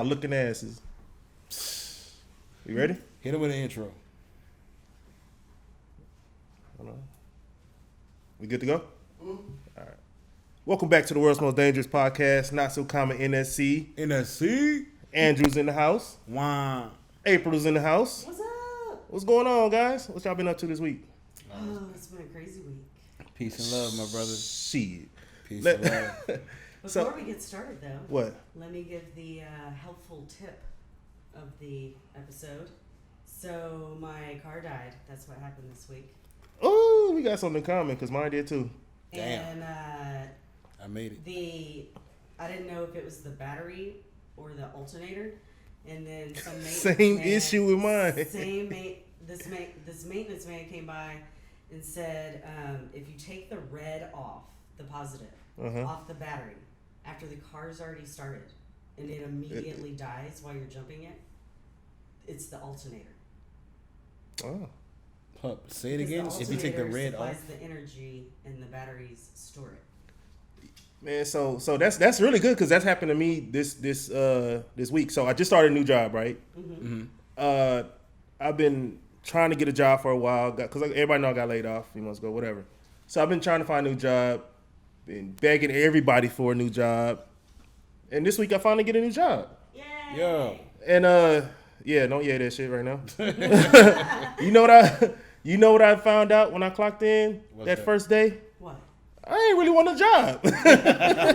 Looking asses. You ready? Hit him with an intro. Hold on. We good to go? All right. Welcome back to the world's most dangerous podcast, Not So Common NSC. NSC. Andrew's in the house. Wow. April's in the house. What's up? What's going on, guys? What y'all been up to this week? Oh, it's been a crazy week. Peace and love, my brother. Shit. Peace and love. Before we get started, though, What? let me give the helpful tip of the episode. So my car died. That's what happened this week. Oh, we got something in common because mine did too. Damn. And I made it. I didn't know if it was the battery or the alternator. And then some maintenance Same man, issue with mine. This maintenance man came by and said, if you take the red off, the positive, off the battery, after the car's already started, and it immediately dies while you're jumping it, it's the alternator. Oh. Pup, say it Because again. If you take the red supplies off. the energy and the batteries store it. Man, so that's really good because that's happened to me this week. So I just started a new job, right? Mm-hmm. I've been trying to get a job for a while because everybody know I got laid off a few months ago, whatever. So I've been trying to find a new job, been begging everybody for a new job, and this week I finally get a new job. Yay! Yeah. And yeah, don't that shit right now. You know what I found out when I clocked in that first day? What? I ain't really want a job.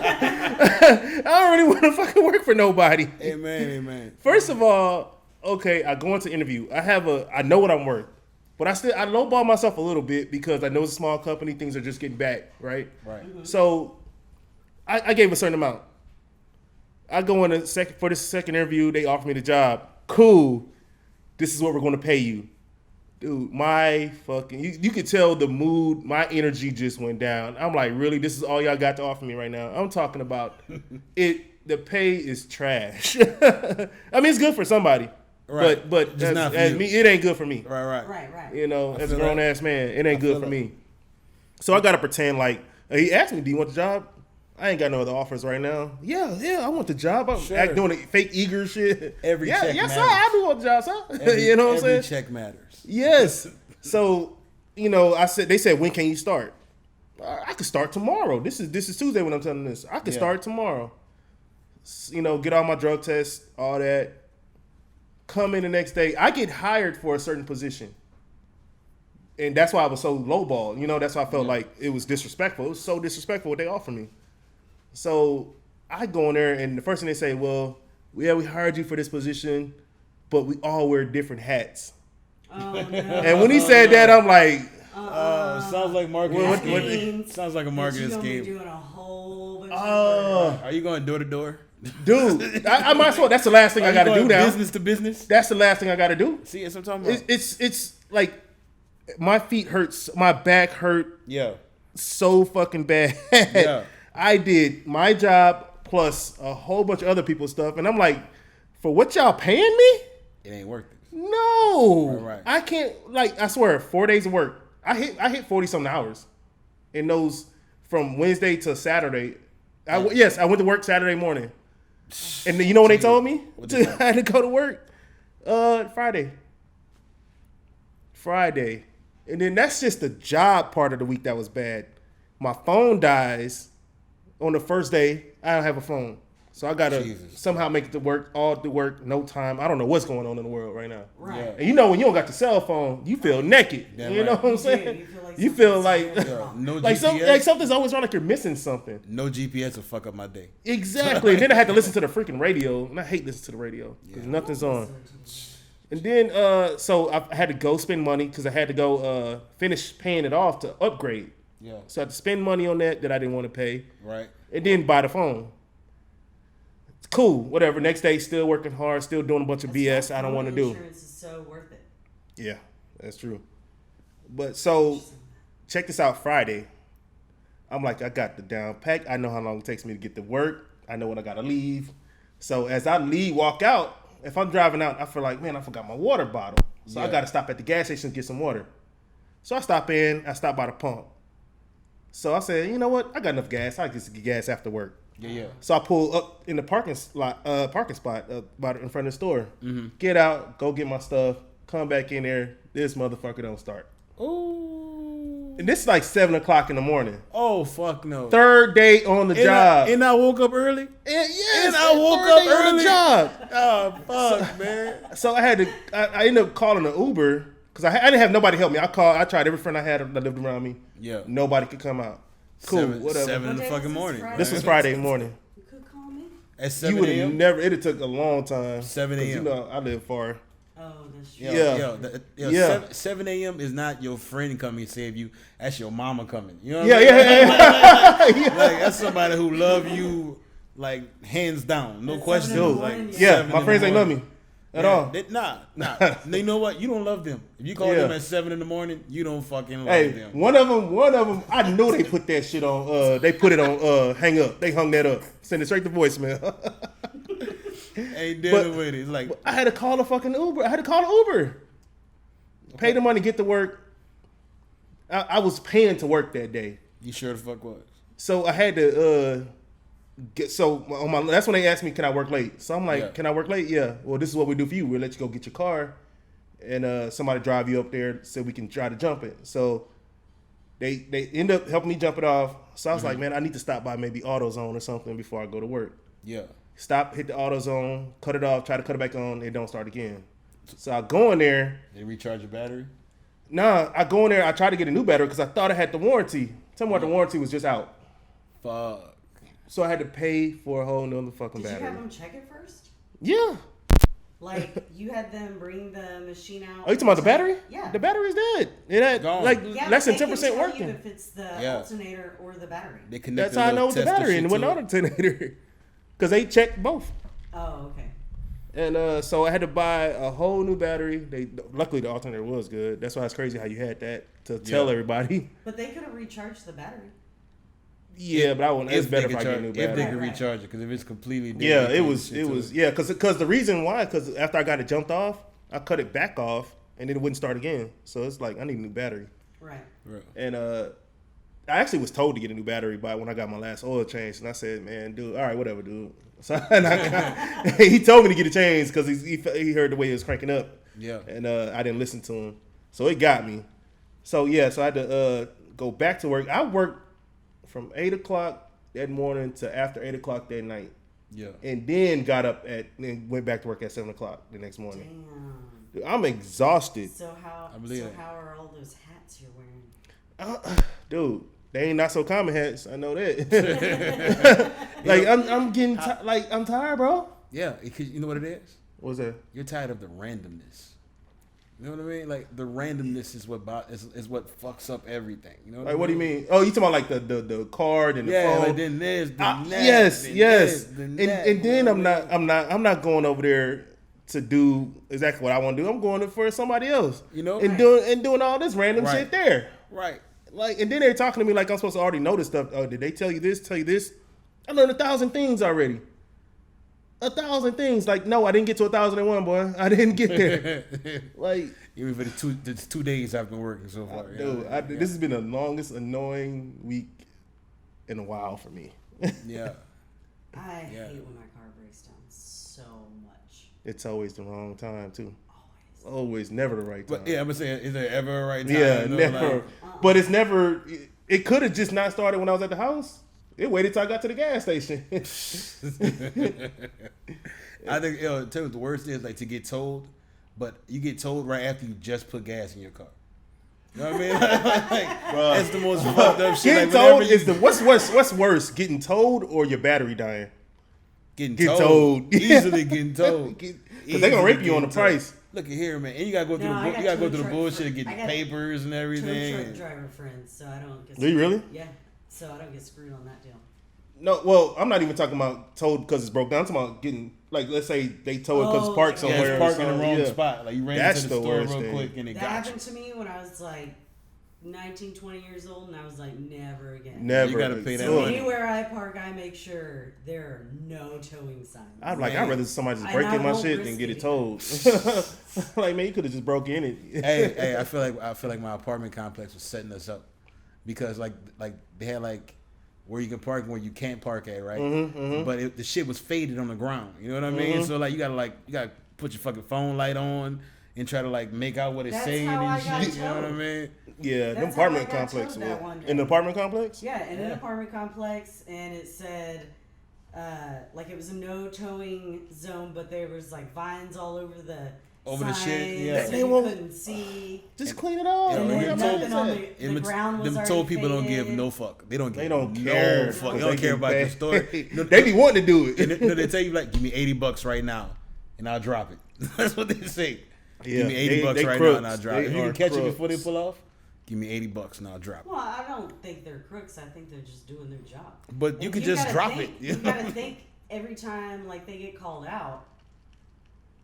I don't really want to fucking work for nobody. Amen. First of all, okay, I go into interview. I know what I'm worth, but I lowball myself a little bit because I know it's a small company. Things are just getting back, right? Right. Mm-hmm. So I gave a certain amount. I go in for this second interview. They offer me the job. Cool. This is what we're going to pay you. Dude, my fucking, you could tell the mood, my energy just went down. I'm like, really? This is all y'all got to offer me right now? I'm talking about it. The pay is trash. I mean, it's good for somebody. Right. But Just not for as you. me, it ain't good for me. Right. You know, as a feel grown that. ass man, it ain't good for feel me. So I got to pretend like, he asked me, do you want the job? I ain't got no other offers right now. Yeah, I want the job. I'm doing the fake eager shit. Every check yes, matters. sir, I do want the job, sir. You know what I'm saying? Every check matters. Yes. So, they said, when can you start? I could start tomorrow. This is Tuesday when I'm telling this. I could start tomorrow. Get all my drug tests, all that. Come in the next day. I get hired for a certain position. And that's why I was so lowball. That's why I felt like it was disrespectful. It was so disrespectful what they offered me. So I go in there, and the first thing they say, well, yeah, we hired you for this position, but we all wear different hats. Oh, no. And when he said that, I'm like, Sounds like marketing What- scheme. Sounds like a marketing You're scheme. doing a whole bunch of work. Are you going door to door? dude, I might as well. That's the last thing I got to do now. Business to business. That's the last thing I got to do. See, that's what I'm talking about. It's like my feet hurts, my back hurt Yeah. so fucking bad. Yeah. I did my job plus a whole bunch of other people's stuff, and I'm like, for what y'all paying me? It ain't worth it. No, Right. I can't. Like, I swear, 4 days of work. I hit 40-something hours in those from Wednesday to Saturday. I went to work Saturday morning, and you know when they told me What I had to go to work Friday, and then that's just the job part of the week that was bad. My phone dies on the first day. I don't have a phone. So I gotta Jesus. somehow make it to work, all to work, no time. I don't know what's going on in the world right now. Right. Yeah. And when you don't got the cell phone, you feel naked. Damn You know right. what I'm You saying? do. You feel like No like GPS. something's always wrong, like you're missing something. No GPS will fuck up my day. Exactly. And then I had to listen to the freaking radio, and I hate listening to the radio because nothing's on. And then so I had to go spend money because I had to go finish paying it off to upgrade. Yeah. So I had to spend money on that I didn't want to pay, Right. and then buy the phone. Cool, whatever. Next day, still working hard, still doing a bunch of BS I don't want to do. Insurance is so worth it. Yeah, that's true. But so, check this out. Friday, I'm like, I got the down pack. I know how long it takes me to get to work. I know when I gotta leave. So as I walk out, if I'm driving out, I feel like, man, I forgot my water bottle. So I gotta stop at the gas station to get some water. So I stop by the pump. So I said, you know what? I got enough gas. I just get gas after work. Yeah. So I pull up in the parking spot about in front of the store. Get out, go get my stuff, come back in there. This motherfucker don't start. Oh. And this is like 7 o'clock in the morning. Oh fuck no. Third day on the job. And I woke up early. Yes, I woke up early on the job. Oh fuck, man. So I ended up calling an Uber because I didn't have nobody help me. I tried every friend I had that lived around me. Yeah. Nobody could come out. Cool, whatever. 7 in the What day fucking was this, morning. Friday? This was Friday morning. You could call me. At You 7 would have a.m. never. It took a long time. 7 'Cause, a.m. You know, I live far. Oh, that's true. Yeah. Yo, 7 a.m. is not your friend coming to save you. That's your mama coming. You know what Yeah, I mean? yeah. Like, that's somebody who love you, like, hands down. No At question. 7 in the Like, morning, Yeah, 7 my in friends the ain't love morning. me at all. Nah. You know what? You don't love them. If you call Yeah. them at 7 in the morning, you don't fucking love Hey, them. one of them, I knew they put that shit on. They put it on. Hang up. They hung that up. Send it straight to voicemail. Ain't dealing with it. It's like, I had to call a fucking Uber. I had to call an Uber. Pay the money, get to work. I was paying to work that day, you sure the fuck was. so I had to get. So on my, that's when they asked me, "Can I work late?" So I'm like, Yeah. "Can I work late?" Yeah. Well, this is what we do for you. We'll let you go get your car, and somebody drive you up there so we can try to jump it. So they end up helping me jump it off. So I was like, man, I need to stop by maybe AutoZone or something before I go to work. Yeah. Stop, hit the AutoZone, cut it off, try to cut it back on, it don't start again. So I go in there. They recharge your battery? Nah, I go in there, I try to get a new battery because I thought I had the warranty. Tell me what the warranty was just out. Fuck. So I had to pay for a whole nother fucking Did you battery. have them check it first? Yeah. Like, you had them bring the machine out? Oh, you talking about the battery? Yeah. The battery's dead. It had Gone. like Yeah, less than but they 10% can tell working. you if it's the Yeah. alternator or the battery. They connect That's how I know it was the battery and it wasn't alternator. Because they checked both. Oh, okay. And so I had to buy a whole new battery. Luckily the alternator was good. That's why it's crazy how you had that to tell everybody. But they could have recharged the battery. Yeah, but I wouldn't. It's better if I get a new If they battery. can Right. recharge it, because if it's completely dead, Yeah, they it can't was. shit It to was. Yeah, because the reason why, because after I got it jumped off, I cut it back off, and then it wouldn't start again. So it's like I need a new battery. Right. Right. And I actually was told to get a new battery by when I got my last oil change, and I said, "Man, dude, all right, whatever, dude." So he told me to get it changed because he heard the way it was cranking up. Yeah. And I didn't listen to him, so it got me. So yeah, so I had to go back to work. I worked from 8 o'clock that morning to after 8 o'clock that night. Yeah. And then and went back to work at 7 o'clock the next morning. Damn. Dude, I'm exhausted. So how are all those hats you're wearing? Dude, they ain't not so common hats. I know that. Like I'm getting I'm tired, bro. Yeah. You know what it is? What's that? You're tired of the randomness. You know what I mean? Like, the randomness is what is what fucks up everything. You know? Like what do you mean? Oh, you talking about like the card and the Yeah, phone? like then this, then that, yes, then yes. this, then And that, then you know what I mean? I'm not going over there to do exactly what I want to do. I'm going for somebody else. You know? And Right. doing all this random Right. shit there. Right. Like, and then they're talking to me like I'm supposed to already know this stuff. Oh, did they tell you this? Tell you this? I learned 1,000 things already. 1,000 things. Like, no, I didn't get to 1,001, boy. I didn't get there. Like, Even for the 2 days I've been working so far. dude, this has been the longest annoying week in a while for me. Yeah. I Yeah. hate when my car breaks down so much. It's always the wrong time too. Always. Always, never the right time. But yeah, I'm gonna say, is there ever a right time? Yeah, You know, never. like- But it's never. It could have just not started when I was at the house. It waited till I got to the gas station. I think tell you what the worst is, like, to get told, but you get told right after you just put gas in your car. You know what I mean? That's the most fucked up shit. Getting Like, told whenever is the what's worse, getting told or your battery dying? getting get told. told. Easily getting told. Because they gonna rape you on the Easily getting price. told. Look at here, man, and you gotta go through No, I the got you gotta go tow through the truck bullshit of friends. getting I got papers and Tow everything. truck driver friends, so I don't get Do you really? Yeah. So I don't get screwed on that deal. No, well, I'm not even talking about towed because it's broke down. I'm talking about getting, like, let's say they tow it because it's parked Oh, Yeah, somewhere. it's or parked in the something. wrong Yeah. spot. Like, you ran That's into the the store worst real thing. quick and it That got happened to me when I was like 19, 20 years old, and I was like, never again. Never. You gotta pay that So money. anywhere I park, I make sure there are no towing signs. I'd rather somebody just And break I in my won't shit risk than get it it. towed. Like, man, you could have just broke in it. hey, I feel like my apartment complex was setting us up because like they had like where you can park and where you can't park at, right? Mm-hmm. But the shit was faded on the ground. You know what I mean? So like you gotta put your fucking phone light on and try to like make out what it's That's saying how I and got shit. You know what I towed. mean? Yeah, That's them how apartment I got complex. towed that one day. In the apartment complex? Yeah, in an apartment complex, and it said, like it was a no towing zone, but there was like vines all over the shit, yeah. so They you won't- couldn't see. Just clean it up. And Yeah, then them nothing on the ground was them already told people don't faded. give no fuck. They don't give They don't no care. fuck. They They don't care get about your paid. story. No, They be wanting to do it. and they tell you like, give me $80 right now, and I'll drop it. That's what they say. Yeah, Give me $80 they right crooks. now, and I'll drop it. If you They can catch it are before they crooks. pull off, give me $80 and I'll drop it. Well, I don't think they're crooks. I think they're just doing their job. But you And could just gotta drop think, it. You know? gotta think every time like they get called out,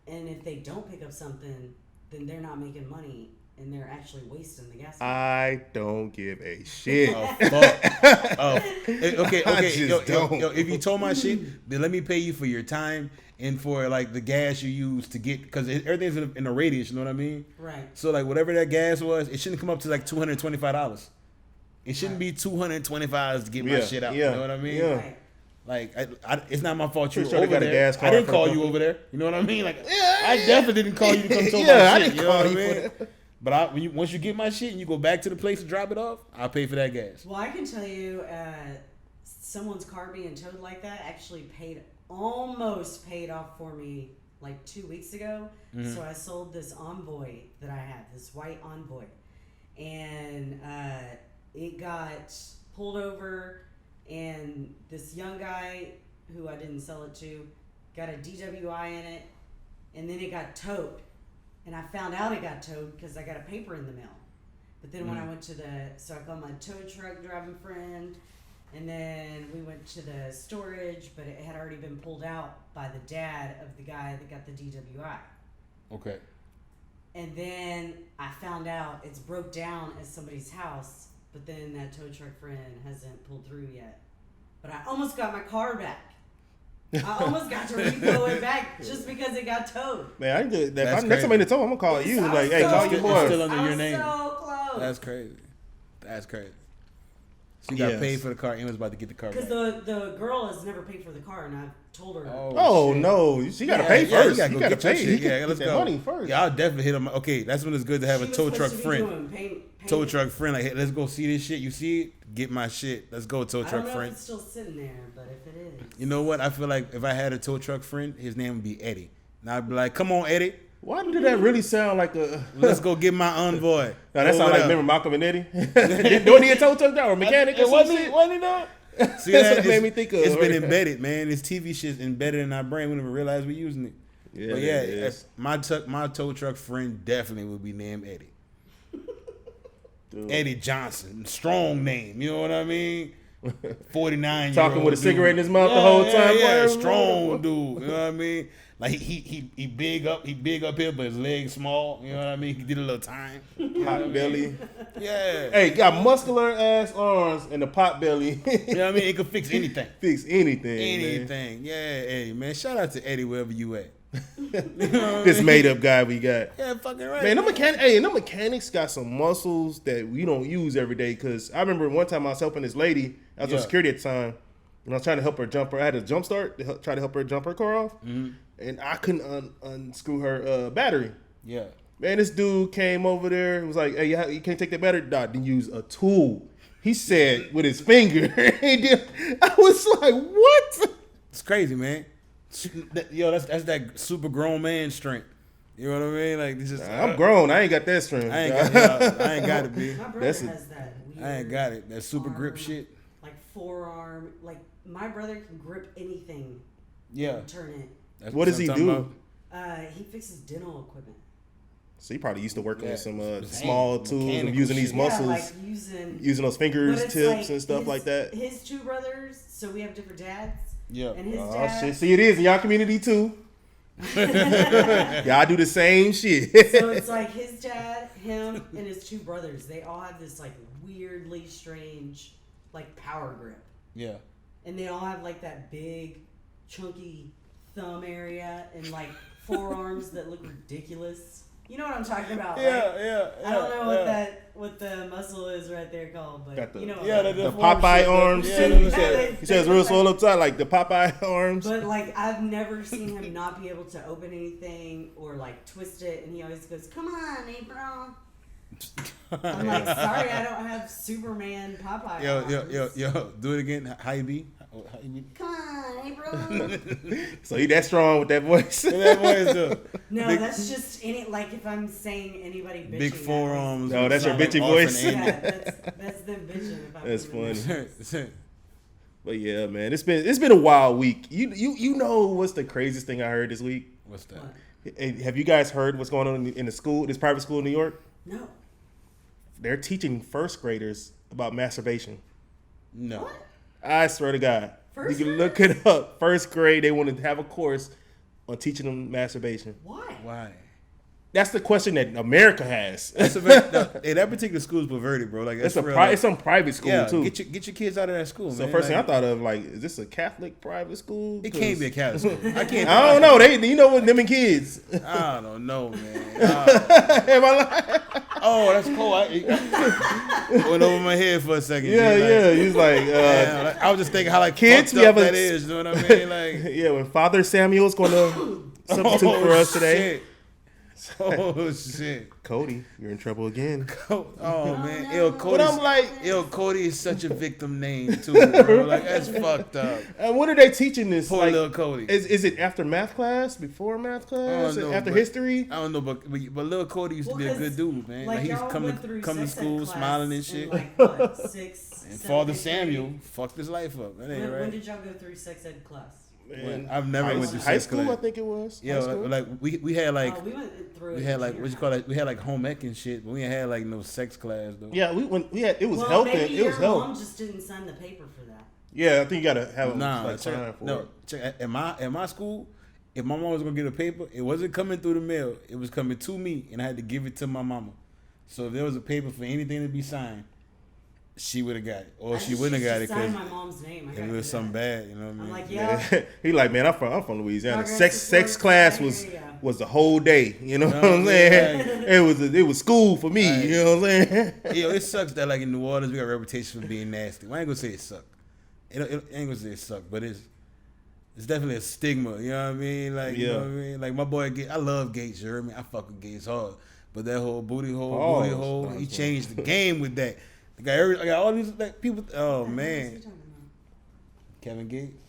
and if they don't pick up something, then they're not making money, and they're actually wasting the gas. I don't give a shit. Oh fuck. Okay. I just don't. Yo, if you told my shit, then let me pay you for your time and for like the gas you use to get, because everything's in a radius. You know what I mean? Right. So like whatever that gas was, it shouldn't come up to like $225. It shouldn't be $225 to get my Yeah, shit out. yeah, You know what I mean? yeah. Right. Like it's not my fault you Pretty were sure they over got a there. gas I card didn't for call the you company. over there. You know what I mean? Like I definitely didn't call you to come tow Yeah, my I shit. didn't You know call what I you for mean? that. But once you get my shit and you go back to the place to drop it off, I'll pay for that gas. Well, I can tell you, someone's car being towed like that actually almost paid off for me like 2 weeks ago. Mm-hmm. So I sold this Envoy that I had, this white Envoy, and it got pulled over, and this young guy who I didn't sell it to got a DWI in it, and then it got towed. And I found out it got towed because I got a paper in the mail. But then when I went to so I called my tow truck driving friend, and then we went to the storage, but it had already been pulled out by the dad of the guy that got the DWI. Okay. And then I found out it's broke down at somebody's house, but then that tow truck friend hasn't pulled through yet. But I almost got my car back. I almost got to repo it back just because it got towed. Man, I did that. That's Next time crazy. I tow, I'm gonna call you. I was Like, hey, so call your close. Still boy. under I your was name. so close. That's crazy. That's crazy. So you got Yes. paid for the car and was about to get the car Because back. the girl has never paid for the car, and I've told her. Oh shit. no, she gotta Yeah, pay yeah, first. You gotta go get your pay. shit. Yeah, let's get go. that money first. Yeah, I'll definitely hit him. Okay, that's when it's good to have She a was tow supposed truck to be friend. doing Tow truck friend, like, hey, let's go see this shit. You see it? Get my shit. Let's go, tow I don't truck know friend. if it's still sitting there, but if it is, You know what? I feel like if I had a tow truck friend, his name would be Eddie. And I'd be like, come on, Eddie. Why did that really sound like a? Let's go get my Envoy. Now, that sound Over like there. remember Malcolm and Eddie? Doing he a tow truck driver, mechanic? or It some wasn't shit? he? Wasn't he though? See, That's that what it made me think of. It's been embedded, man. This TV shit's embedded in our brain. We don't even realize we're using it. Yeah, But yeah, it is. my tow truck friend definitely would be named Eddie. Dude. Eddie Johnson, strong name. You know what I mean? 49. Talking with a cigarette in his mouth the whole time. Yeah, Boy, strong dude. You know what I mean? Like he big up here, but his legs small. You know what I mean? He did a little time. Hot belly. Yeah. Hey, got muscular ass arms and a pot belly. You know what I mean? It could fix anything. Fix anything. Anything. Yeah, Eddie, man. Shout out to Eddie wherever you at. Man. This made up guy we got. Yeah, fucking right. Man, them mechanics got some muscles that we don't use every day. Cause I remember one time I was helping this lady. I was on Yeah. security at the time, and I was trying to help her jump her. I had a jump start to try to help her jump her car off, and I couldn't unscrew her battery. Yeah. Man, this dude came over there and was like, "Hey, you can't take that battery." Nah, then use a tool. He said with his finger. I was like, "What?" It's crazy, man. Yo, that's that super grown man strength. You know what I mean? Like this is. I'm grown. I ain't got that strength. I ain't got it, B. my brother That's has that weird. I ain't got it. That super grip arm, shit. Like forearm. Like my brother can grip anything. Yeah. And turn it. That's What does I'm he talking do? about. He fixes dental equipment. So he probably used to working Yeah. with some Dang, small tools and mechanical using these shit. muscles, Yeah, like using using those but fingers, it's tips, like and stuff like that. His two brothers, so we have different dads. Yeah. And his Oh dad. shit! See, it is in y'all community too. Y'all do the same shit. So it's like his dad, him, and his two brothers. They all have this like weirdly strange, like power grip, Yeah. and they all have like that big, chunky thumb area and like forearms that look ridiculous. You know what I'm talking about, Yeah, right? yeah. I don't know what the muscle is right there called, but Got the- you know what Yeah, I'm The talking Popeye shit, arms yeah, too. yeah, He says real swole up top, like the Popeye arms. But like I've never seen him not be able to open anything or like twist it, and he always goes, "Come on, April." I'm like, sorry, I don't have Superman Popeye. Yo, do it again. How you be? How you be? Come on, April. So he that strong with that voice. That voice though. No, Big- that's just any like if I'm saying anybody bitching. Big that forearms. No, that's your Sound bitchy Orphan voice. Andy. Yeah, that's them bitching. If I'm That's doing funny. that. But yeah, man, it's been a wild week. You know what's the craziest thing I heard this week? What's that? What? Hey, have you guys heard what's going on in the school, this private school in New York? No. They're teaching first graders about masturbation. No. What? I swear to God. First you can graders? look it up. First grade, they want to have a course on teaching them masturbation. Why? Why? That's the question that America has. That's a very, hey, that particular school is perverted, bro. Like It's that's a real, it's some private school yeah, too. get your kids out of that school, So man. first thing I Like, thought of, like, is this a Catholic private school? it can't be a Catholic school. I can't. I don't know. You know what? Them and kids. I don't know, man. Am I lying? Oh, that's cool. I went over my head for a second. Yeah, G, like, yeah. He's like, damn, like, I was just thinking how like kids, kids we have a- that is. You know what I mean? Like, yeah. When Father Samuel's going to substitute for us today. Shit. Oh shit. Cody, you're in trouble again. Oh man, no. Yo, But Cody. I'm like, Yo, Cody is such a victim name too, bro. Like that's fucked up. when are they teaching this? Poor Like, little Cody. is it after math class? Before math class? know, After but- history? I don't know, but little Cody used to be a good dude, man. Like, he used to y'all come went to through come to sex ed school class smiling and in, shit. Like, what, 6, And 7th, Father 8th Samuel grade? fucked his life up. That ain't When right. did y'all go through sex ed class? Man, I've never high, went through high sex school. class. I think it was. Yeah, High school? like we had like Oh, we went through. we it had in like junior what you high. call it? We had like home ec and shit, but we ain't had like no sex class though. Yeah, we had it was Well, health. maybe It was your health. mom just didn't sign the paper for that. Yeah, I think you gotta have Nah, like time for it. check at my school. If my mom was gonna get a paper, it wasn't coming through the mail. It was coming to me, and I had to give it to my mama. So if there was a paper for anything to be signed, she would have got it, or she wouldn't have got it Signed because my mom's name. I if gotta it was do something that. bad, you know what I mean? I'm like, yeah. He like, man, I'm from Louisiana. Progress Sex report, class yeah. was the whole day. You know what No, I'm saying? yeah. It was school for me. Right. You know what I'm saying? Yo, it sucks that like in New Orleans we got a reputation for being nasty. Well, I ain't gonna say it suck. It ain't gonna say it suck, but it's definitely a stigma. You know what I mean? Like you Yeah. know what I mean? Like my boy, I love Gates. You heard me? I fuck with Gates hard. But that whole booty Pause. hole, he Pause. changed the game with that. I got all these like people. Oh What's he man, talking Kevin Gates.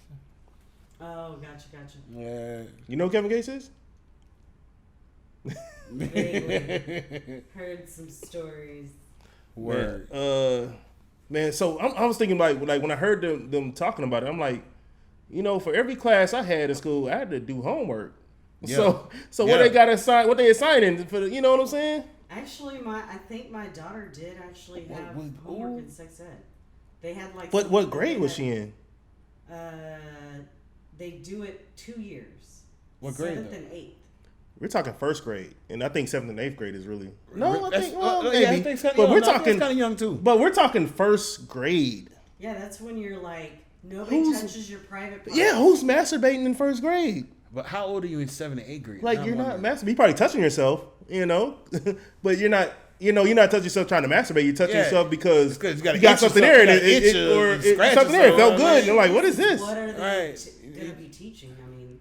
about? Oh, gotcha. Yeah. You know who Kevin Gates is? Vaguely heard some stories. Word. Man. So I was thinking like when I heard them talking about it, I'm like, you know, for every class I had in school, I had to do homework. Yeah. So Yeah. what they got assigned? What they assigning for? You know what I'm saying? Actually, I think my daughter did actually have What- homework ooh. in sex ed. They had like. What something that grade they was had- she in? They do it 2 years. What grade, 7th though? and 8th. We're talking first grade, and I think 7th and 8th grade is really no. I That's- think well, yeah, maybe, I think it's kinda but young. we're I think talking it's kind of young too. But we're talking first grade. Yeah, that's when you're like nobody Who's- touches your private parts. Yeah, who's masturbating in first grade? But how old are you in 7th and 8th grade? Like Now you're I'm not wondering. masturbating. You're probably touching yourself, you know, but you're not. You know, you're not touching yourself trying to masturbate. You're touching Yeah. yourself because It's 'cause you gotta got itch something yourself. there, and You gotta itch or and scratch something there. It felt yourself, good. right? You're like, what is this? What are they Right. gonna be teaching? I mean,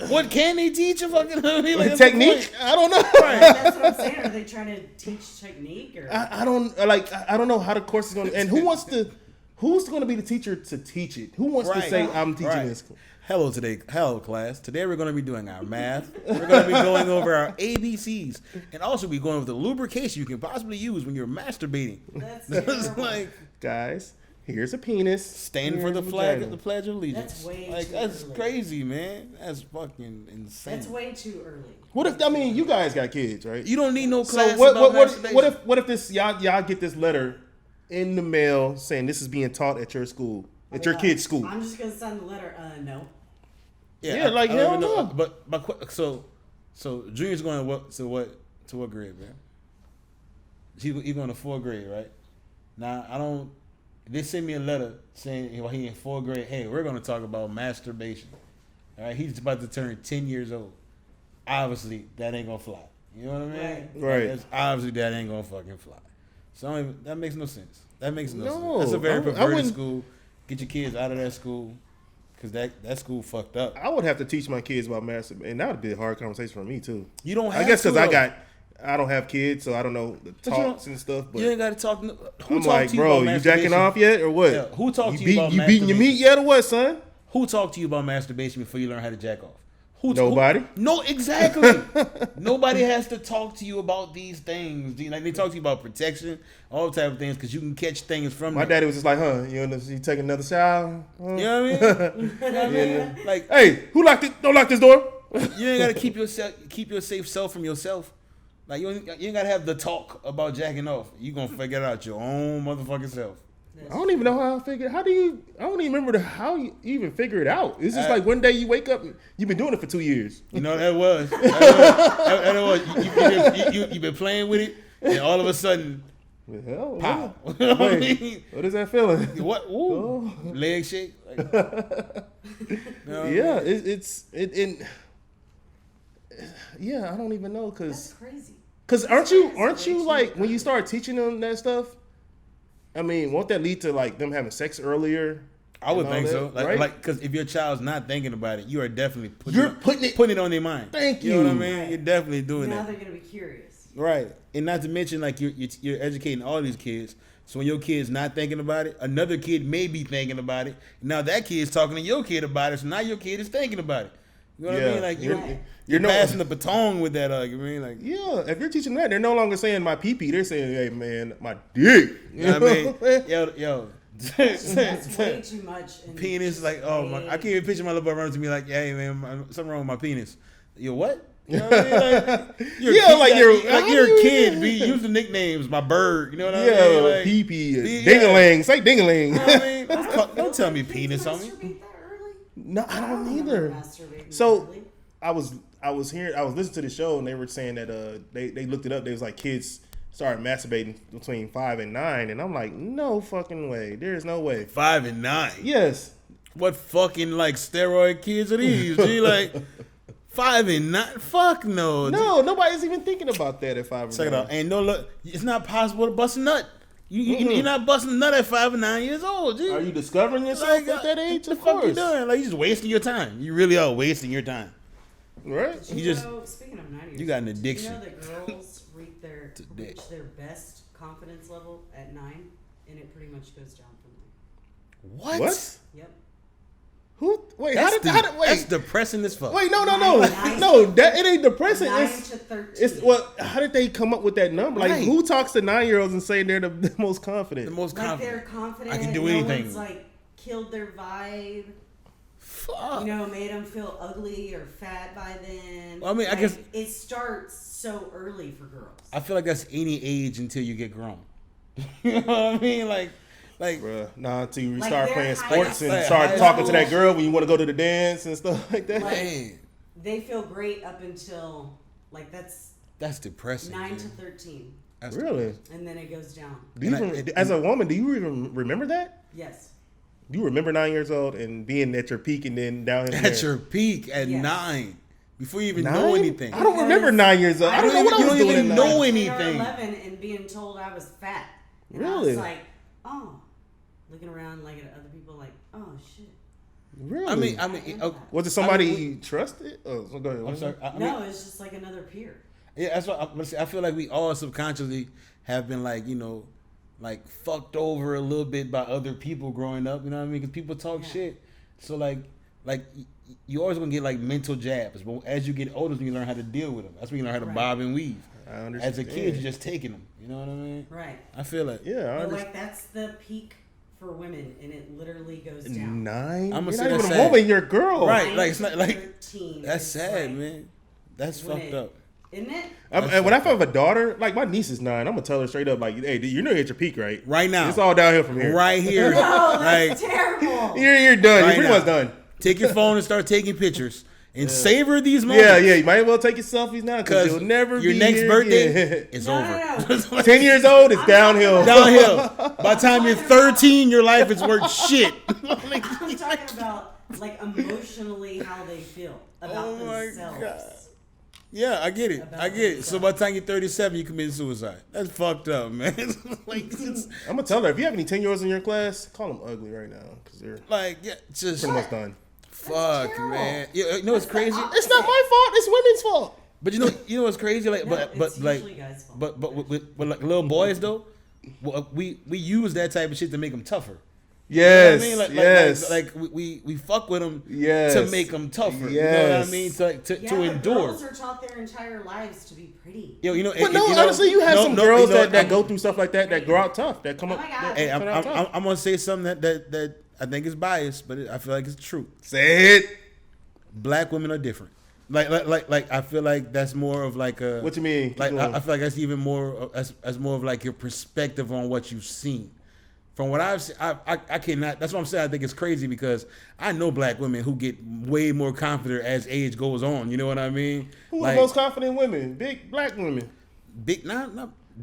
What can they teach you? Fucking I mean, like, that's the Technique? point. I don't know. that's what I'm saying. Are they trying to teach technique or? I don't like. I don't know how the course is going to. And who's going to be the teacher to teach it? Who wants to Right. say I'm teaching Right. this? Hello class. Today we're going to be doing our math. We're going to be going over our ABCs, and also be going over the lubrication you can possibly use when you're masturbating. That's It's terrible. like Guys, here's a penis. stand for Here's the a flag vagina. of the Pledge of Allegiance. That's way like too that's early. crazy, man. That's fucking insane. That's way too early. What if I mean you guys got kids, right? You don't need no class So what about masturbation. what if this y'all get this letter in the mail saying this is being taught at your school, at your kid's school? I'm just gonna send the letter. No. Yeah, like, I don't hell even know. no. But so Junior's going to what grade, man? He going to 4th grade, right? Now I don't. They send me a letter saying while he in 4th grade, hey, we're going to talk about masturbation. All right, he's about to turn 10 years old. Obviously, that ain't gonna fly. You know what I mean? Right. That's obviously that ain't gonna fucking fly. So that makes no sense. That makes no No, sense. That's a very I perverted wouldn't- school. Get your kids out of that school, cause that school fucked up. I would have to teach my kids about masturbating, and that would be a hard conversation for me too. You don't. Have I guess to, because though. I don't have kids, so I don't know the But you talks and stuff. But You ain't got to talk. Who I'm talked like, to you bro, about you jacking masturbation? off yet or what? Yeah, who talked to you about You beating your meat masturbation? yet or what, son? Who talked to you about masturbation before you learn how to jack off? Nobody. No, exactly. Nobody has to talk to you about these things. Like they talk to you about protection, all type of things, because you can catch things from. My them. daddy was just like, you take another shower? Huh? You know what I mean? You know what I mean? Like, Hey, who locked it? Don't lock this door. you ain't gotta keep your safe self from yourself. Like you ain't gotta have the talk about jacking off. You gonna figure it out your own motherfucking self. I don't even know how I figured. I don't even remember how you even figure it out. It's just like one day you wake up and you've been doing it for 2 years. You know that was. You've been playing with it, and all of a sudden, Hell, pow. Wait, You know what I mean? what is that feeling? What? Ooh. Oh. Leg shake. Like, you know what I Yeah, mean? yeah, I don't even know That's because crazy. aren't you like when you start teaching them that stuff? I mean, won't that lead to like them having sex earlier? I would and all think that, so. right? Like, because if your child's not thinking about it, you are definitely You're putting it on their mind. Thank You know what I you. mean? You're definitely doing Now that. they're gonna be curious. Right. And not to mention, like, you're educating all these kids. So when your kid's not thinking about it, another kid may be thinking about it. Now that kid's talking to your kid about it, so now your kid is thinking about it. You know what I Yeah. mean? Like, You're you're no- passing the baton with that argument. Like, Yeah, if you're teaching that, they're no longer saying my pee-pee. They're saying, hey, man, my dick. you know what I mean? Yo. That's way too much. And Penis, just like, oh my! way- I can't even picture my little boy running to me like, "Hey man, something wrong with my penis." Yo, what? You know what I mean? Like, you're Yeah, like you're- you're a kid. Be use the nicknames. My bird. You know what I Yeah, mean? Like, pee-pee, yeah. ding-a-ling. Say ding-a-ling. You know what I mean? Don't tell me penis on me. Masturbate that early? No, I don't remember either. masturbating So early. I was listening to the show and they were saying that they looked it up. They was like kids started masturbating between 5 and 9, and I'm like, no fucking way. There is no way. 5 and 9. Yes. What fucking like steroid kids are these? G? Like 5 and 9? Fuck no. No, nobody's even thinking about that at 5 and Check it 9. out. Ain't no look. It's not possible to bust a nut. You're not busting a nut at 5 and 9 years old. G. Are you discovering yourself Like, at that age? What Of the fuck you course. doing? Like, you just wasting your time. You really are wasting your time. Right? Did You just- know, speaking of 9 years you got an old, addiction. did you know that girls Today. reach their best confidence level at 9, and it pretty much goes down from there. What? Yep. Who? Wait, That's, wait. that's depressing as fuck. Wait, no. Nine. No, that it ain't depressing. 9 It's to 13. it's what? How did they come up with that number? Like, Right. who talks to 9-year-olds and say they're the most confident? The most like confident. they're confident. I can do no anything. One's like killed their vibe. Fuck. You know, made them feel ugly or fat by then. Well, I mean, I Like, guess- it starts so early for girls. I feel like that's any age until you get grown. You know what I mean? Like, Bruh, nah, until you Like, start they're playing high sports school. and start High talking to school. that girl when you want to go to the dance and stuff like that. Like, man, they feel great up until like that's that's depressing. 9 man. to 13, That's Really? and then it goes down. Do you And even, as a woman, do you even remember that? Yes. Do you remember 9 years old and being at your peak and then downhill? from At there? your peak at Yes. 9, before you even 9? know anything. I don't remember 9 years old. I don't know what I You was don't doing even at know 9. anything. 10 or 11 and being told I was fat. And I Really? was like, oh, looking around like at other people, like, oh shit. Really? I mean, was it somebody you trusted? Oh, so go ahead. I'm sorry. I mean, No, it's just like another peer. yeah, that's what I'm gonna say. I feel like we all subconsciously have been like, like fucked over a little bit by other people growing up. You know what I mean? Because people talk Yeah. shit. So like you always gonna get like mental jabs, but as you get older, you learn how to deal with them. That's when you learn how to Right. bob and weave. I understand. As a kid, you're just taking them. You know what I mean? Right. I feel like Yeah, I But understand. like that's the peak for women, and it literally goes down. 9? I'ma You're say not even that's a sad. woman, you're a girl. Right. 9 like, it's to not like 13 that's is sad, like- man. That's when fucked it- up. Isn't it? When I have a daughter, like my niece is 9, I'm gonna tell her straight up, like, hey, you know you're at your peak, right? Right now. It's all downhill from here. Right here. Oh, that's like terrible. You're done. Right You're pretty now. much done. take your phone and start taking pictures and savor these moments. Yeah, yeah. You might as well take your selfies now because you'll never your be next here birthday again. is No, over. no, no. 10 years old, it's downhill. Downhill. By the time you're 13, your life is worth shit. I'm talking about like emotionally how they feel about Oh my themselves. God. Yeah, I get it. I get it. So by the time you're 37, you commit suicide. That's fucked up, man. Like, I'm gonna tell her if you have any 10-year-olds in your class, call them ugly right now because they're just pretty much done. Fuck, man. You know what's crazy? It's not my fault. It's women's fault. But you know what's crazy? Like, No, but it's like, usually guys' fault. but with like little boys though, we use that type of shit to make them tougher. Yes, You know what I mean? yes. Like we fuck with them Yes. to make them tougher. Yes. You know what I mean? To Yeah, to but endure. girls are taught their entire lives to be pretty. Yo, you know. But no, honestly, you have some girls that go through stuff like that grow out tough, that come Oh up. my God. Hey, turn out tough. I'm gonna say something that I think is biased, but I feel like it's true. Say it. Black women are different. Like I feel like that's more of like a. What you mean? Like I feel like that's even more as more of like your perspective on what you've seen. From what I've seen, I cannot. That's what I'm saying. I think it's crazy because I know black women who get way more confident as age goes on. You know what I mean? Who like, are the most confident women? Big black women. Big, not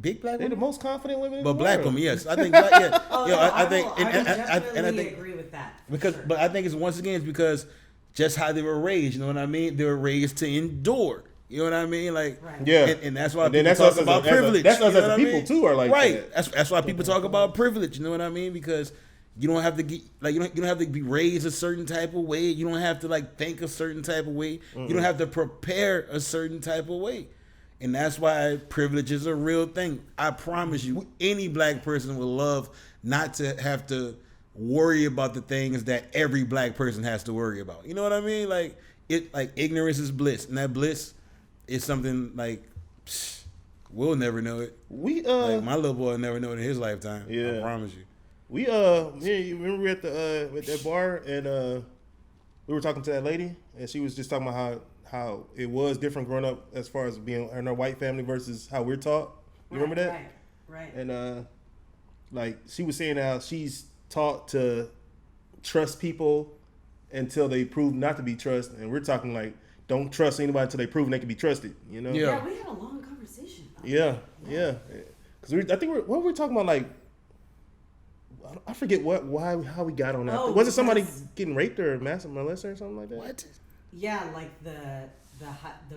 big black They're the women. most confident women in But the black world. women, yes, I think. Yeah, Oh, yo, no, I think, will, I definitely think agree with that. for because, sure. but I think it's once again it's because just how they were raised. You know what I mean? They were raised to endure. You know what I mean? Like, Right. Yeah. and that's why And then people that's talk us about as a privilege. that's us you know as a what I people mean? too are like right. that. That's why people talk about privilege. You know what I mean? Because you don't have to get like you don't have to be raised a certain type of way. You don't have to like think a certain type of way. You don't have to prepare a certain type of way. And that's why privilege is a real thing. I promise you, any black person would love not to have to worry about the things that every black person has to worry about. You know what I mean? Like ignorance is bliss, and that bliss is something like we'll never know it. We Like my little boy will never know it in his lifetime. Yeah. I promise you. you remember we were at the at that bar and we were talking to that lady and she was just talking about how it was different growing up as far as being in our white family versus how we're taught. You remember that? Right. And like she was saying how she's taught to trust people until they prove not to be trusted, and we're talking like don't trust anybody until they prove they can be trusted. You know? Yeah. Yeah, we had a long conversation about Yeah. Because I think what we're talking about, like I forget how we got on that. Oh, Was it somebody because- getting raped or massive molested or something like that? What? Yeah, like the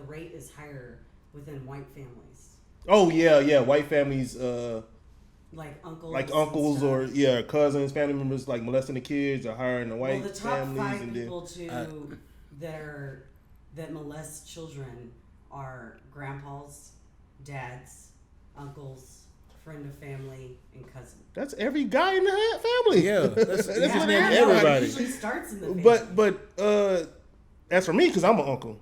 rate is higher within white families, Oh yeah, white families, like uncles, like and uncles stuff. or cousins, family members, like molesting the kids or hiring the white Well, the top families, 5 and people then that molest children are grandpas, dads, uncles, friend of family, and cousin. that's every guy in the family. Yeah, that's That's his what name. it is. It Everybody. usually starts in the family. But as for me, because I'm an uncle,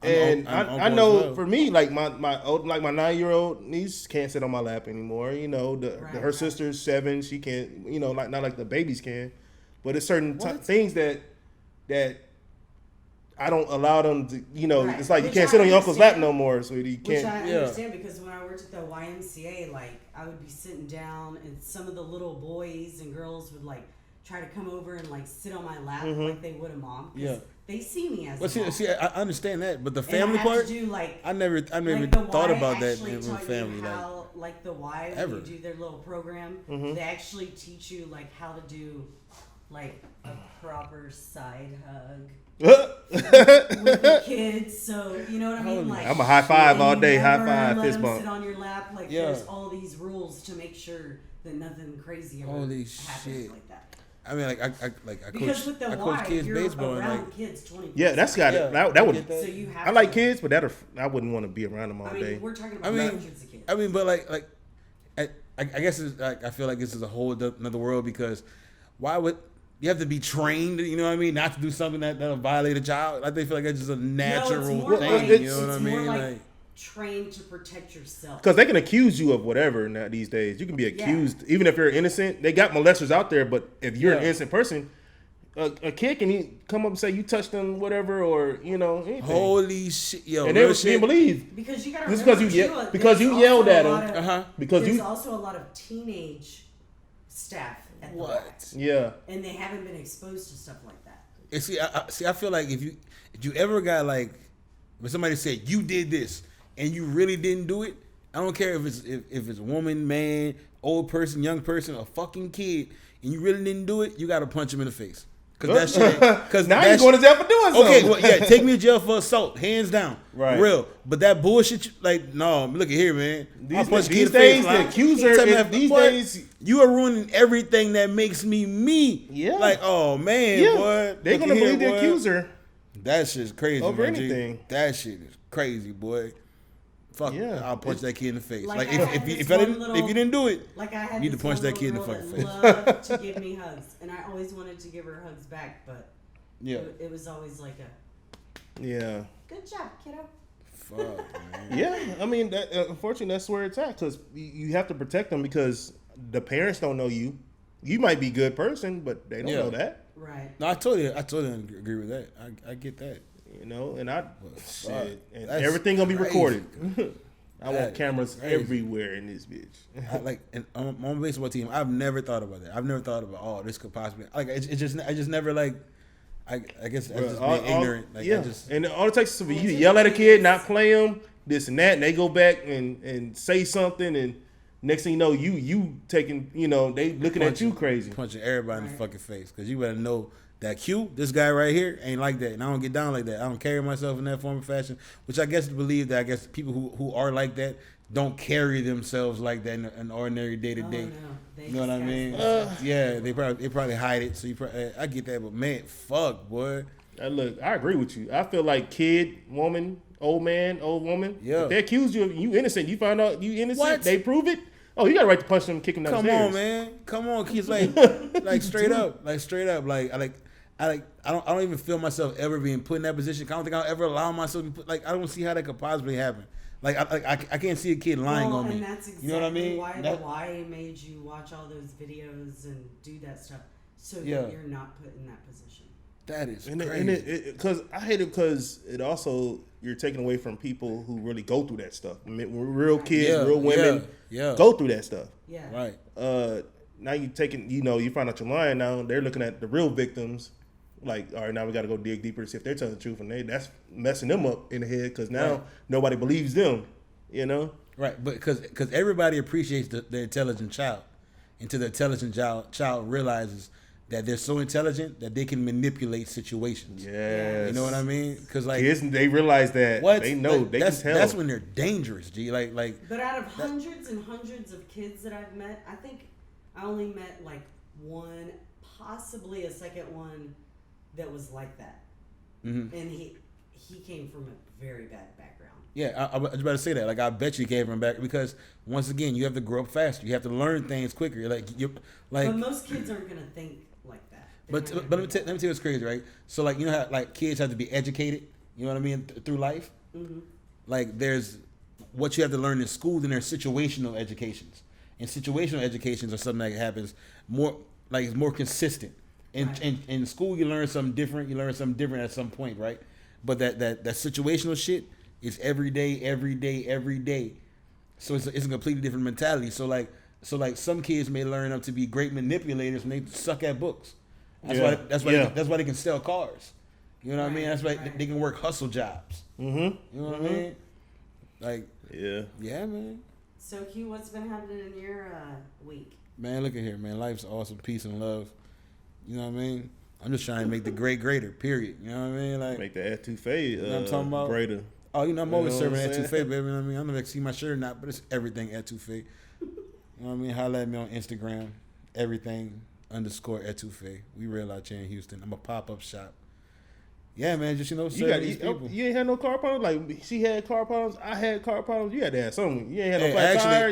and I'm I uncle know as well. for me, like my 9-year-old niece can't sit on my lap anymore. You know, her sister's 7, she can't. You know, like not like the babies can, but it's certain things that I don't allow them to. You know, Right. it's like you Which can't I sit on your uncle's lap understand. no more, so you Which can't. I Yeah. understand because when I worked at the YMCA, like I would be sitting down and some of the little boys and girls would like try to come over and like sit on my lap like they would a mom. 'Cause Yeah. they see me as But a mom. see, I understand that, but the And family I have part, to do, like, I never like thought the about Y that actually in taught family. you Like, how, like the Y when Ever. you do their little program, they actually teach you like how to do like a proper side hug with the kids. So you know what I mean? Holy Like I'm a high five and all you day, high never five, let fist them bump. sit on your lap. Like Yeah. there's all these rules to make sure that nothing crazy ever Holy happens shit. like that. I mean, I Because coach, with the I Y, coach kids you're baseball, and around like, kids 24. Yeah, that's got Yeah, it. That I would. get that. So you have I like to, kids, but I wouldn't want to be around them all I mean, day. we're talking I about mean, kids a kid. I mean, but like, I guess it's like I feel like this is a whole another world because why would you have to be trained? You know what I mean? Not to do something that'll violate a child. I think feel like that's just a natural no, it's more thing. like, you know what I it's mean? more like Like, trained to protect yourself. Because they can accuse you of whatever now these days. You can be accused, even if you're innocent. They got molesters out there, but if you're an Yeah. innocent person, a kid can come up and say you touched them, whatever, or anything. holy shit, yo, and they real was being shit. believed. Because you gotta Just remember because you too, because there's you yelled also at a lot them. of- Uh-huh. Because there's you also a lot of teenage staff at the Y, What? yeah. and they haven't been exposed to stuff like that. And see, I feel like if you ever got like when somebody said you did this and you really didn't do it, I don't care if it's woman, man, old person, young person, a fucking kid, and you really didn't do it, you gotta punch him in the face. Cause that shit. Cause now you're going to jail for doing something. Okay, well, yeah, take me to jail for assault, hands down, right? Real, but that bullshit, like, no, look at here, man. These days, the accuser. These days, you are ruining everything that makes me. Yeah. Like, oh man, boy, they're gonna believe the accuser. That shit's crazy. Over man, anything. G. That shit is crazy, boy. Fuck, yeah. I'll punch that kid in the face. Like if you didn't do it, like I had you need to punch that kid in the fucking face. Loved to give me hugs, and I always wanted to give her hugs back, but yeah, it was always like a good job, kiddo. Fuck, man. Yeah, I mean, that, unfortunately, that's where it's at because you have to protect them because the parents don't know you. You might be a good person, but they don't know that. Right. No, I totally agree with that. I get that. You know, and shit, and that's everything gonna be crazy. recorded. I want cameras everywhere in this bitch. And on a baseball team, I've never thought about that. I've never thought about this could possibly I just never like. I guess that's just being ignorant. Like, and all it takes is for you to yell at a kid, not play them, this and that, and they go back and say something, and next thing you know, you taking, they looking at you crazy, punching everybody in the fucking face because you better know. That Q, this guy right here, ain't like that. And I don't get down like that. I don't carry myself in that form of fashion, which I guess to believe that people who are like that don't carry themselves like that in an ordinary day to day. You know what I mean? Yeah, they probably hide it. So I get that, but man, fuck, boy. Look, I agree with you. I feel like kid, woman, old man, old woman. Yeah. If they accuse you of you innocent, you find out you innocent, what? They prove it. Oh, you got a right to punch them, kick them downstairs. Come on, man. Come on, kids. Like straight up. I don't even feel myself ever being put in that position. I don't think I'll ever allow myself to be put. Like, I don't see how that could possibly happen. Like, I can't see a kid lying on me. And that's exactly, you know what I mean? Why the Y made you watch all those videos and do that stuff so that you're not put in that position. That is crazy. And because I hate it because it also you're taking away from people who really go through that stuff. I mean, real kids, real women, go through that stuff. Yeah. Right. Now you taking, you find out you're lying. Now they're looking at the real victims. Like, all right, now we got to go dig deeper to see if they're telling the truth, and that's messing them up in the head because now nobody believes them. Right, but because everybody appreciates the intelligent child, until the intelligent child realizes that they're so intelligent that they can manipulate situations. Yes. You know what I mean? Because kids, they realize that they know they can tell. That's when they're dangerous. G. Like. But out of hundreds and hundreds of kids that I've met, I think I only met like one, possibly a second one, that was like that. Mm-hmm. And he came from a very bad background. Yeah, I was about to say that. Like, I bet you came from back because once again, you have to grow up faster. You have to learn things quicker. But most kids aren't gonna think like that. But let me tell you what's crazy, right? So like, you know how like kids have to be educated. You know what I mean through life. Mm-hmm. Like, there's what you have to learn in school, then there's situational educations. And situational educations are something that happens more like it's more consistent. In school, you learn something different. You learn something different at some point, right? But that situational shit is every day. So it's a completely different mentality. So like some kids may learn up to be great manipulators when they suck at books. That's why they can sell cars. You know what I mean? That's why they can work hustle jobs. Mm-hmm. You know what I mean? Like, yeah, man. So Q, what's been happening in your week? Man, look at here, man. Life's awesome, peace and love. You know what I mean? I'm just trying to make the great greater, period. You know what I mean? Like, make the etouffee you know what I'm talking about? greater. Oh, I'm always serving etouffee, baby. You know what I mean? I don't know if you see my shirt or not, but it's everything etouffee. You know what I mean? Holla at me on Instagram, everything_etouffee. We real out here in Houston. I'm a pop-up shop. Yeah, man, just, serving these people. You ain't had no car problems? Like, she had car problems, I had car problems. You had to have something. You ain't had no flat tire?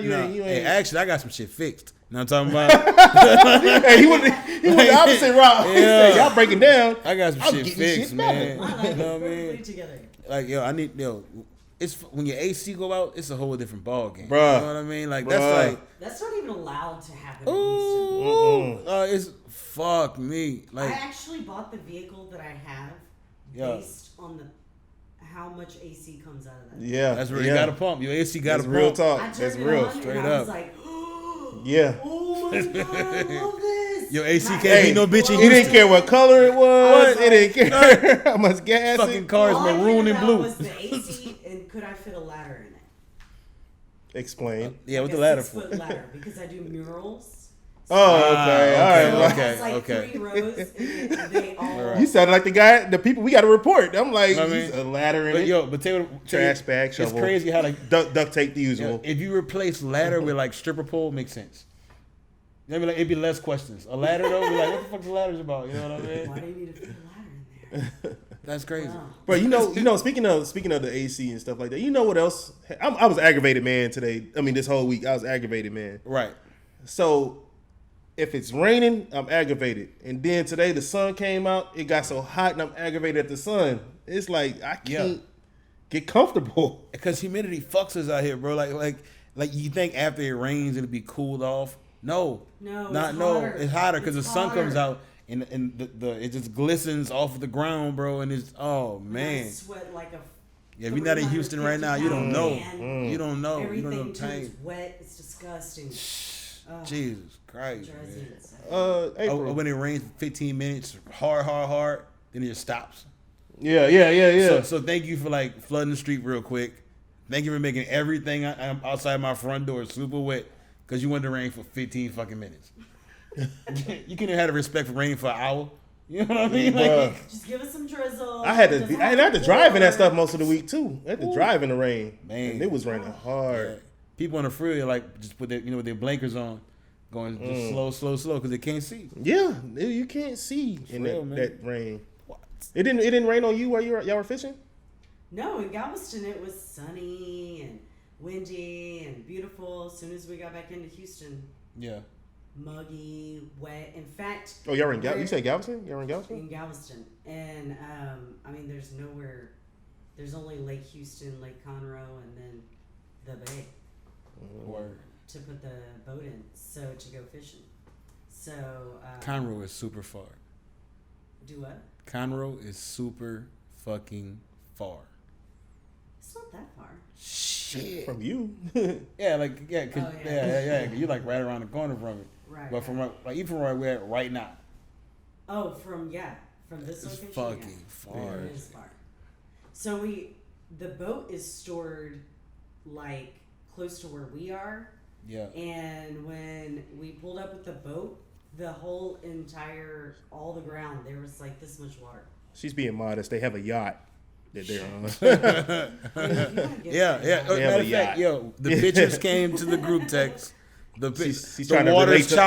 Actually, I got some shit fixed. You know what I'm talking about? Hey, he went the opposite route. He said, y'all breaking down. I got some shit fixed, man. You know what I mean? Together. Like, it's when your AC go out, it's a whole different ball game. Bruh. You know what I mean? Like, that's not even allowed to happen in Houston. It's fuck me. Like, I actually bought the vehicle that I have based on how much AC comes out of that. Yeah, that's real. You got to pump. Your AC got to pump. Real talk. That's real. Straight up. I was like, yeah. Oh my God, I love this. Your AC can't be no bitch in Houston. He didn't care what color it was. It didn't care how much gas. Fucking cars maroon and blue. Was the AC, and could I fit a ladder in it? Explain. Yeah, like with the ladder for. 6-foot ladder, because I do murals Oh, okay. All right. It's like 3 rows, and they all. You sounded like the people we got to report. I'm like, I mean, a ladder in it. But tell me, Trash bag, shovel. It's crazy how like duct tape the usual. If you replace ladder with like stripper pole, makes sense. It'd be less questions. A ladder though, be like, what the fuck's the ladder's about? You know what I mean? Why do you need to put a ladder in there? That's crazy. Wow. But you know, speaking of the AC and stuff like that, you know what else? I was aggravated, man. Today, I mean, this whole week, I was aggravated, man. Right. So, if it's raining, I'm aggravated. And then today, the sun came out. It got so hot, and I'm aggravated at the sun. It's like I can't get comfortable because humidity fucks us out here, bro. Like you think after it rains it'll be cooled off? No, it's hotter because the sun comes out. And the it just glistens off of the ground, bro, and it's man. I sweat like a. Yeah, if you're not in Houston right now, you don't know. You don't know. Everything you don't know turns wet. It's disgusting. Jesus Christ, man. April. When it rains 15 minutes, hard, then it just stops. Yeah. So thank you for like flooding the street real quick. Thank you for making everything outside my front door super wet because you wanted to rain for 15 fucking minutes. You couldn't have had a respect for raining for an hour. You know what I mean? Like, just give us some drizzle. I had to drive in that stuff most of the week too. I had to drive in the rain, man. And it was raining hard. Yeah. People on the freeway like just put their with their blinkers on, going just slow because they can't see. Yeah, you can't see in that rain. What? It didn't rain on you while y'all were fishing? No, in Galveston it was sunny and windy and beautiful. As soon as we got back into Houston. Yeah. Muggy, wet. In fact, you were in you said Galveston? You were in Galveston? In Galveston, and I mean, there's nowhere. There's only Lake Houston, Lake Conroe, and then the bay to put the boat in, so to go fishing. So Conroe is super far. Do what? Conroe is super fucking far. It's not that far. Shit. From you? Yeah. You're like right around the corner from it. Right. But from even from where we're at right now. Oh, from this it's location. Fucking far. Yeah, it is far. So the boat is stored like close to where we are. Yeah. And when we pulled up with the boat, the whole all the ground, there was like this much water. She's being modest. They have a yacht that they're on. Yeah. Matter of fact, the pictures came to the group text. She's trying to relate to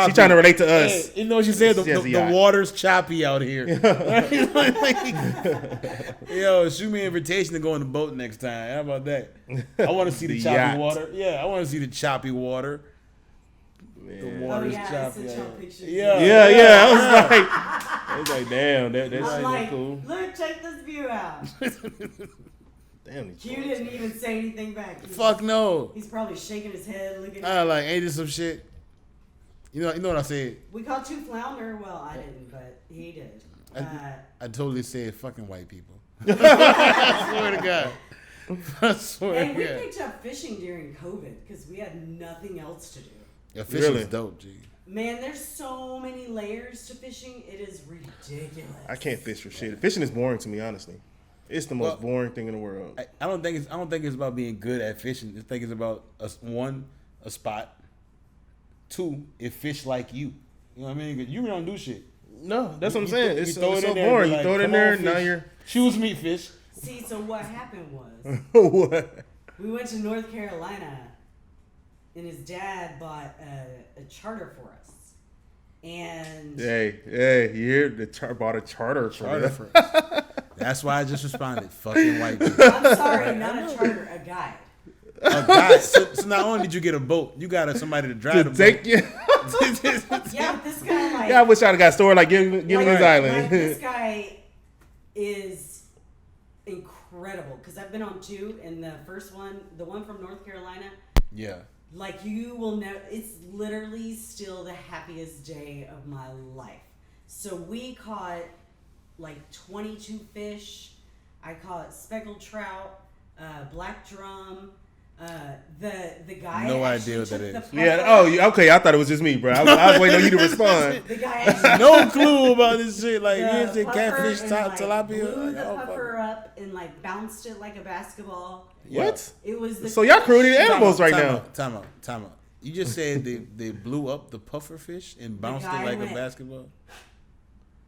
us. Hey, you know what she said? The water's choppy out here. Yo, shoot me an invitation to go on the boat next time. How about that? I want to see the choppy yacht. water. Yeah, I want to see the choppy water. Man. The water's choppy. Yeah. I was like, damn, that's cool. Look, check this view out. Damn, Q didn't even say anything back. Fuck no. He's probably shaking his head, looking. Ain't this some shit? You know what I said? We caught 2 flounder. Well, I didn't, but he did. I totally said fucking white people. I swear to God. I swear to God. We picked up fishing during COVID because we had nothing else to do. Yeah, fishing is dope, G. Man, there's so many layers to fishing. It is ridiculous. I can't fish for shit. Fishing is boring to me, honestly. It's the most boring thing in the world. I don't think it's about being good at fishing. I think it's about a spot. 2, it fish like you. You know what I mean? 'Cause you don't do shit. No, that's what I'm saying. It's so there, boring. like, you throw it in there, and now you're choose me fish. See, so what happened was what? We went to North Carolina, and his dad bought a charter for us. And hey, you hear? Bought a charter for us. That's why I just responded. Fucking white people. I'm sorry, not a charter, a guide. A guide. So not only did you get a boat, you got somebody to drive the boat. Take you. Yeah, this guy like. Yeah, I wish I'd have got stored like Giving his Island. Like, this guy is incredible because I've been on 2, and the first one, the one from North Carolina. Yeah. Like, you will know, it's literally still the happiest day of my life. So we caught like 22 fish. I caught speckled trout, black drum. The guy. No idea what that is. Yeah. Oh, okay. I thought it was just me, bro. I was waiting on you to respond. The guy actually no clue about this shit. Like, you said catfish, tilapia. Blew the puffer up and like bounced it like a basketball. What? It was the. So y'all creating animals right now. Time out. You just said they blew up the puffer fish and bounced it guy like went- a basketball.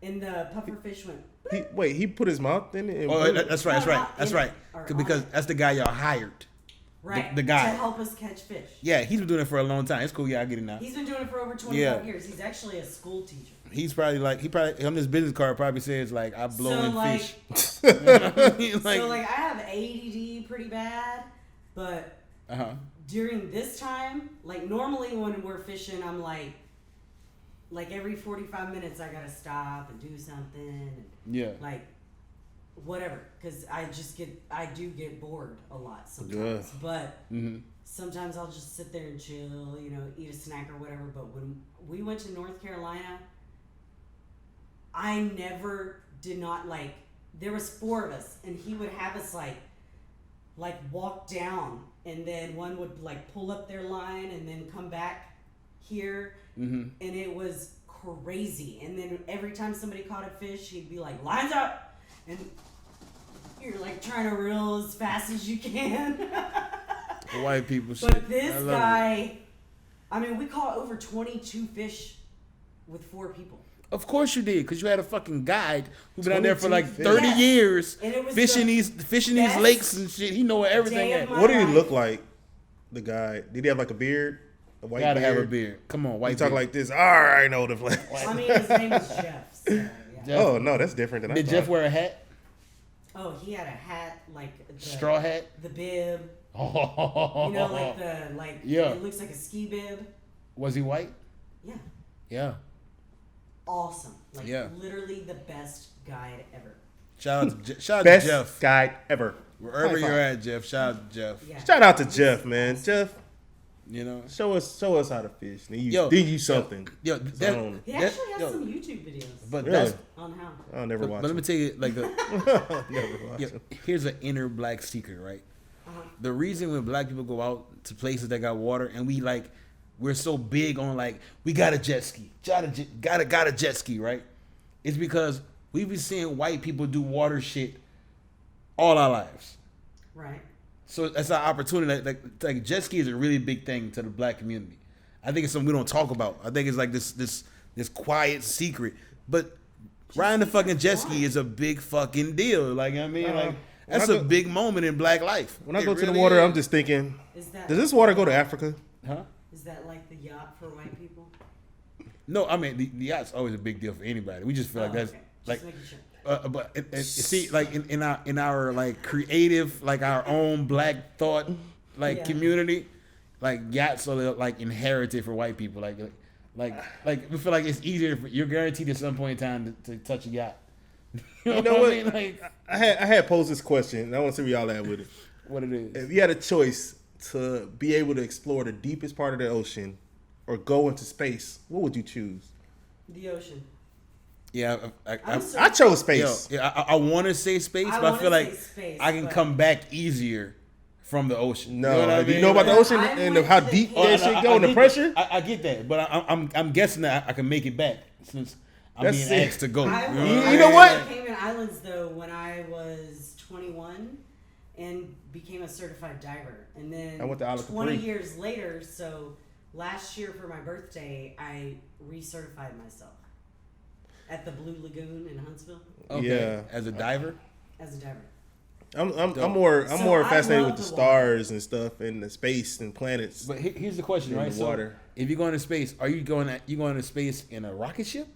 And the puffer fish went. He put his mouth in it. And Oh, blew it. that's right. No, not That's in right. it, or Because on it. that's the guy y'all hired. Right. the guy. To help us catch fish. Yeah, he's been doing it for a long time. It's cool. Yeah, I get it now. He's been doing it for over 25 Yeah. years. He's actually a school teacher. He's probably on this business card probably says like I blow So, in like- fish. like, So like I have ADD pretty bad, but uh-huh. during this time, like normally when we're fishing, I'm like every 45 minutes I gotta stop and do something, and Yeah. like whatever, because I do get bored a lot sometimes. Yeah. But Mm-hmm. sometimes I'll just sit there and chill, eat a snack or whatever. But when we went to North Carolina, I never did not like. There was 4 of us, and he would have us like walk down, and then one would like pull up their line and then come back here, Mm-hmm. and it was crazy. And then every time somebody caught a fish, he'd be like, "Lines up," and you're like trying to reel as fast as you can. White people shit. But this I love it. guy, I mean, we caught over 22 fish with 4 people. Of course you did, because you had a fucking guide who been out there for 22 like fish. 30 Yes. years And it was fishing the these best lakes and shit. He know where everything day at. of my What did he life. look like? The guy? Did he have like a beard? A white Gotta beard? have a beard. Come on, He white talk beard. like this. All right, I know the flag. I mean, his name is Jeff. So, yeah. Jeff. Oh no, that's different than I Did thought. Jeff wear a hat? Oh, he had a hat like the Straw hat? the bib. Oh. Like the Yeah. It looks like a ski bib. Was he white? Yeah. Yeah. Awesome. Like Yeah. literally the best guide ever. Shout out to Best Jeff. guide ever. Wherever High you're five. at, Jeff. Shout out to Jeff. Yeah. Shout out to Jeff, man. Jeff, You know? show us how to fish. Then you Yo, do something. Yo, I that, don't- He that- actually has yo, some YouTube videos but Really? that's on how. I'll never watch but let me it. tell you like the Never watch yo, it. here's an inner black secret, right? Uh-huh. The reason when black people go out to places that got water and we're so big on like we got a jet ski, got a jet ski, right? It's because we've been seeing white people do water shit all our lives. Right. So that's our opportunity. Like jet ski is a really big thing to the black community. I think it's something we don't talk about. I think it's like this quiet secret. But riding the fucking jet ski is a big fucking deal. Like I mean, like that's when I a go- big moment in black life. When I It go to the really water, is. I'm just thinking, Is that does this water go to Africa? huh? Is that like the yacht for white people? No, I mean the yacht's always a big deal for anybody. We just feel like Oh, that's okay. like. Just making sure. But see, like in our like creative, like our own black thought, like Yeah. community, like yachts are like inherited for white people. Like we feel like it's easier. You're guaranteed at some point in time to touch a yacht. You know what? I mean? Like I had posed this question, and I want to see where y'all at with it. what it is. If you had a choice to be able to explore the deepest part of the ocean or go into space, what would you choose? The ocean. Yeah, I'm so- I chose space. I want to say space, I but I wanna feel like say space, I can but- come back easier from the ocean. No, you know what I do you mean? know about the Like- ocean I and went how to the deep Cayman. that shit go and the get pressure? that. I get that, but I'm guessing that I can make it back since I'm That's being it. asked to go. I You went know You what I know mean? what? to the Cayman Islands though when I was 21 and became a certified diver, and then I went to Isle of 20 Capri. years later. So last year for my birthday, I recertified myself at the Blue Lagoon in Huntsville Okay. Yeah. As a diver. as a diver. I'm more So I fascinated love with the the water. stars and stuff and the space and planets. But here's the question, In right? the water. So if you're going to space, are you going to space in a rocket ship,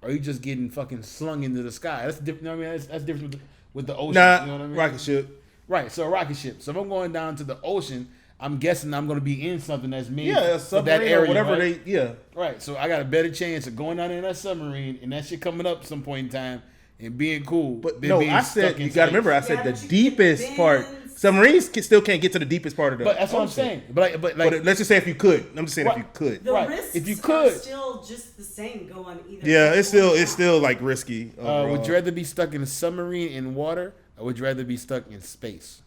or are you just getting fucking slung into the sky? That's different. You know what I mean, that's different with the ocean. Nah, you know what I mean? rocket ship. Right. So a rocket ship. So if I'm going down to the ocean, I'm guessing I'm going to be in something that's made Yeah, a for that submarine area, or whatever right? Right. So I got a better chance of going down in that submarine and that shit coming up some point in time and being cool. But than no, being I stuck said in you got to space. remember. I Yeah, said but the you deepest get part. bends. Submarines still can't get to the deepest part of the. But that's what I'm ocean. saying. But But let's just say if you could. I'm just saying Right. if you could. The Right. risks If you are could. still just the same. Go on either. Yeah, way. it's still like risky. would overall. you rather be stuck in a submarine in water, or would you rather be stuck in space?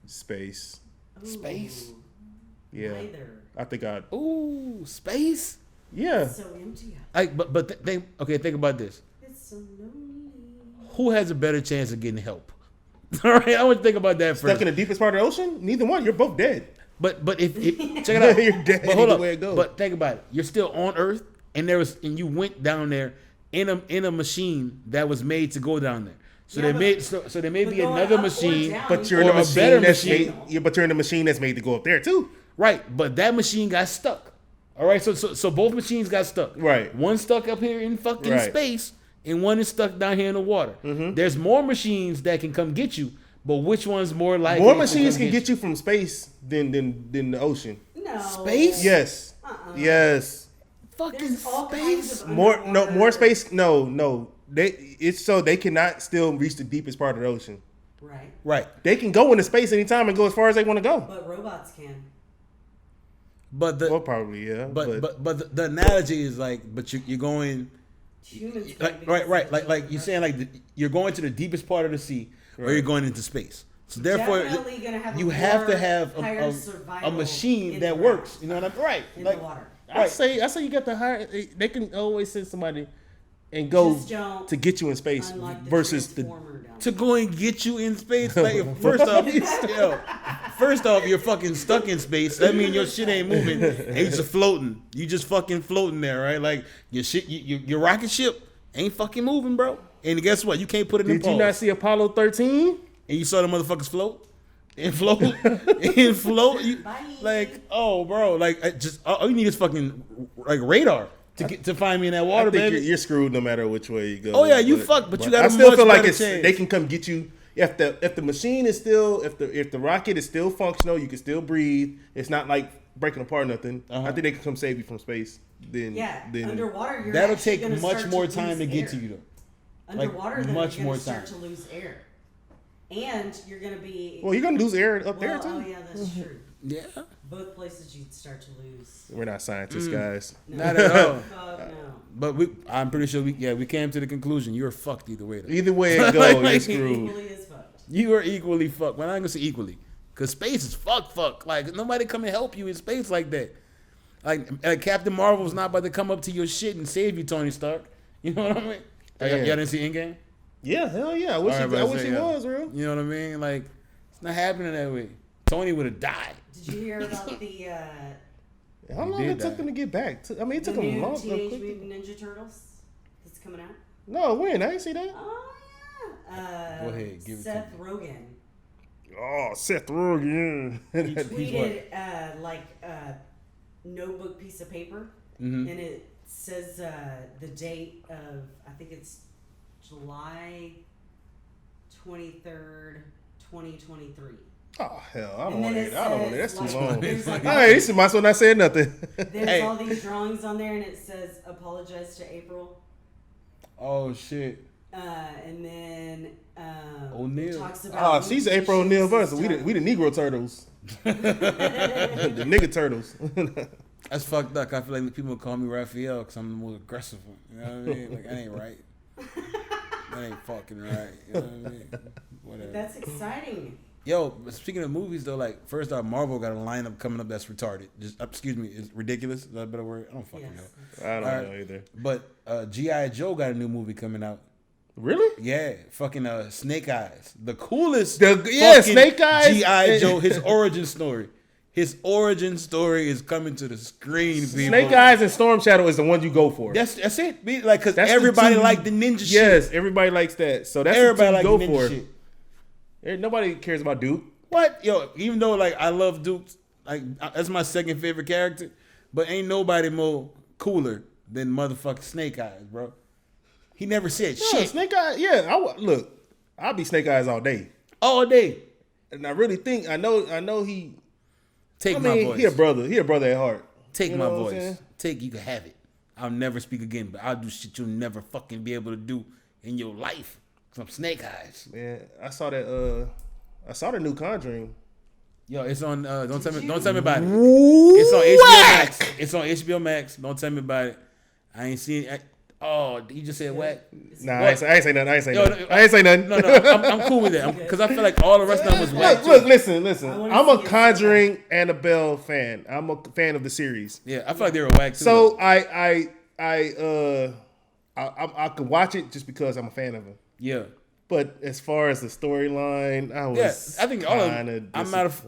Space? Ooh, space? Yeah, Neither. I think I'd. Ooh, space. Yeah, It's so empty. out Think about this. It's so lonely. Who has a better chance of getting help? All right, I want to think about that stuck first. in the deepest part of the ocean. Neither one. You're both dead. But if check it out. You're dead But hold either up. way it goes. But think about it. You're still on Earth, and you went down there in a machine that was made to go down there. So Yeah, there may be going another up or machine, down, But you're in or the a machine better that's machine. made. Yeah, but you're in the machine that's made to go up there too. Right, but that machine got stuck. All right, so both machines got stuck. Right. One stuck up here in fucking Right. space, and one is stuck down here in the water. Mm-hmm. There's more machines that can come get you, but which one's more likely? More to machines come can get you from space than the ocean. No. Space? Yes. Yes. Fucking There's all kinds space. of More underwater- space. No. It's so they cannot still reach the deepest part of the ocean. Right. Right, They can go into space anytime and go as far as they want to go. But robots can. but the Well, probably yeah. but the analogy is like, but you're going. Humans Like, can't right. because Like you're saying, like you're going to the deepest part of the sea, or you're going into space. So therefore, Definitely gonna have a you have to more have higher a survival machine in that the works. ground, You know what I'm right? in Like the water. I say you got the higher. They can always send somebody and go Just don't, to get you in space unlike the versus the. Transformer down to go and get you in space. Like first off, you're fucking stuck in space. That means your shit ain't moving. And you just floating. You just fucking floating there, right? Like your shit, your rocket ship ain't fucking moving, bro. And guess what? You can't put it in Did you not pause. see Apollo 13? And you saw the motherfuckers float and float and float. You, Bye. like, oh, bro, like all you need is fucking like radar to find me in that water, I think baby. you're screwed no matter which way you go. Oh, yeah, you fucked, but you got I a still much feel like better chance. they can come get you if the machine is still if the rocket is still functional, you can still breathe. It's not like breaking apart or nothing. Uh-huh. I think they can come save you from space. Yeah, Then underwater, you're That'll actually take gonna much start more to time lose to get air. to you, though. Underwater, Like, then much you're more gonna start time. to lose air, and you're gonna be. well, you're gonna lose air up there well, too. oh yeah, that's true. Yeah, Both places you'd start to lose. We're not scientists, guys. No. not at all. Fuck no. But I'm pretty sure we came to the conclusion you're fucked either way. Though. Either way it goes, you're Like, screwed. Equally as fucked. You are equally fucked. Well, I'm gonna say equally, cause space is fuck. Like nobody come and help you in space like that. Like Captain Marvel's not about to come up to your shit and save you, Tony Stark. You know what I mean? Y'all didn't see Endgame? Yeah, hell yeah. I wish All right, I but wish say, he yeah. was real. You know what I mean? Like it's not happening that way. Tony would have died. Did you hear about the How long did it took that. them to get back? I mean, it the took them new long. Teenage quick. Mutant Ninja Turtles that's coming out? No, when? I didn't see that. Oh yeah. Go ahead, give it to Seth me. Rogen Oh, Seth Rogen. tweeted notebook piece of paper, Mm-hmm. and it says the date of I think it's July 23rd, 2023. Oh hell, I don't And want then it. it I don't want it. says, That's too like, long. there's like All right, this might as well not say nothing. There's Hey. all these drawings on there, and it says apologize to April. Oh shit. And then O'Neal. it talks about Oh, she's April O'Neil versus mutations we the Negro turtles, the nigga turtles. That's fucked up. I feel like people call me Raphael because I'm the most aggressive one. You know what I mean? Like that ain't right. That ain't fucking right. You know what I mean? Whatever. That's exciting. Yo, but speaking of movies though, like first off, Marvel got a lineup coming up that's retarded. Just excuse me, is ridiculous. Is that a better word? I don't fucking Yes. know. I don't All right. know either. But G.I. Joe got a new movie coming out. Really? Yeah, fucking Snake Eyes, the coolest. Yeah, fucking Snake Eyes. G.I. Joe, his origin story. His origin story is coming to the screen, people. Snake Eyes and Storm Shadow is the one you go for. That's it. Like, cause That's the everybody two- like the ninja shit. Yes, everybody likes that. So that's Everybody what like you the go ninja for. shit. Nobody cares about Duke. What? Yo, even though like I love Duke, like that's my second favorite character, but ain't nobody more cooler than motherfucking Snake Eyes, bro. He never said Yeah, shit Snake Eyes. Yeah, look, I'll be Snake Eyes all day. all day. And I really think I know he. Take I my mean, voice. he a brother at heart. Take You my know what I'm voice. saying? You can have it. I'll never speak again, but I'll do shit you'll never fucking be able to do in your life. From Snake Eyes. Man, I saw that. I saw the new Conjuring. Yo, it's on. Don't tell me about it. What? It's on HBO Max. It's on HBO Max. Don't tell me about it. I ain't seen it. Oh, you just said whack? Nah, What? I ain't say nothing. I ain't say Yo, nothing. I ain't say nothing. No, I'm cool with that because I feel like all the rest of them was whack. Look, too. listen. I wanna I'm see a it. Conjuring Annabelle fan. I'm a fan of the series. Yeah, I feel like they were whack too. So though. I could watch it just because I'm a fan of him. Yeah, But as far as the storyline, I was I think all of them. kinda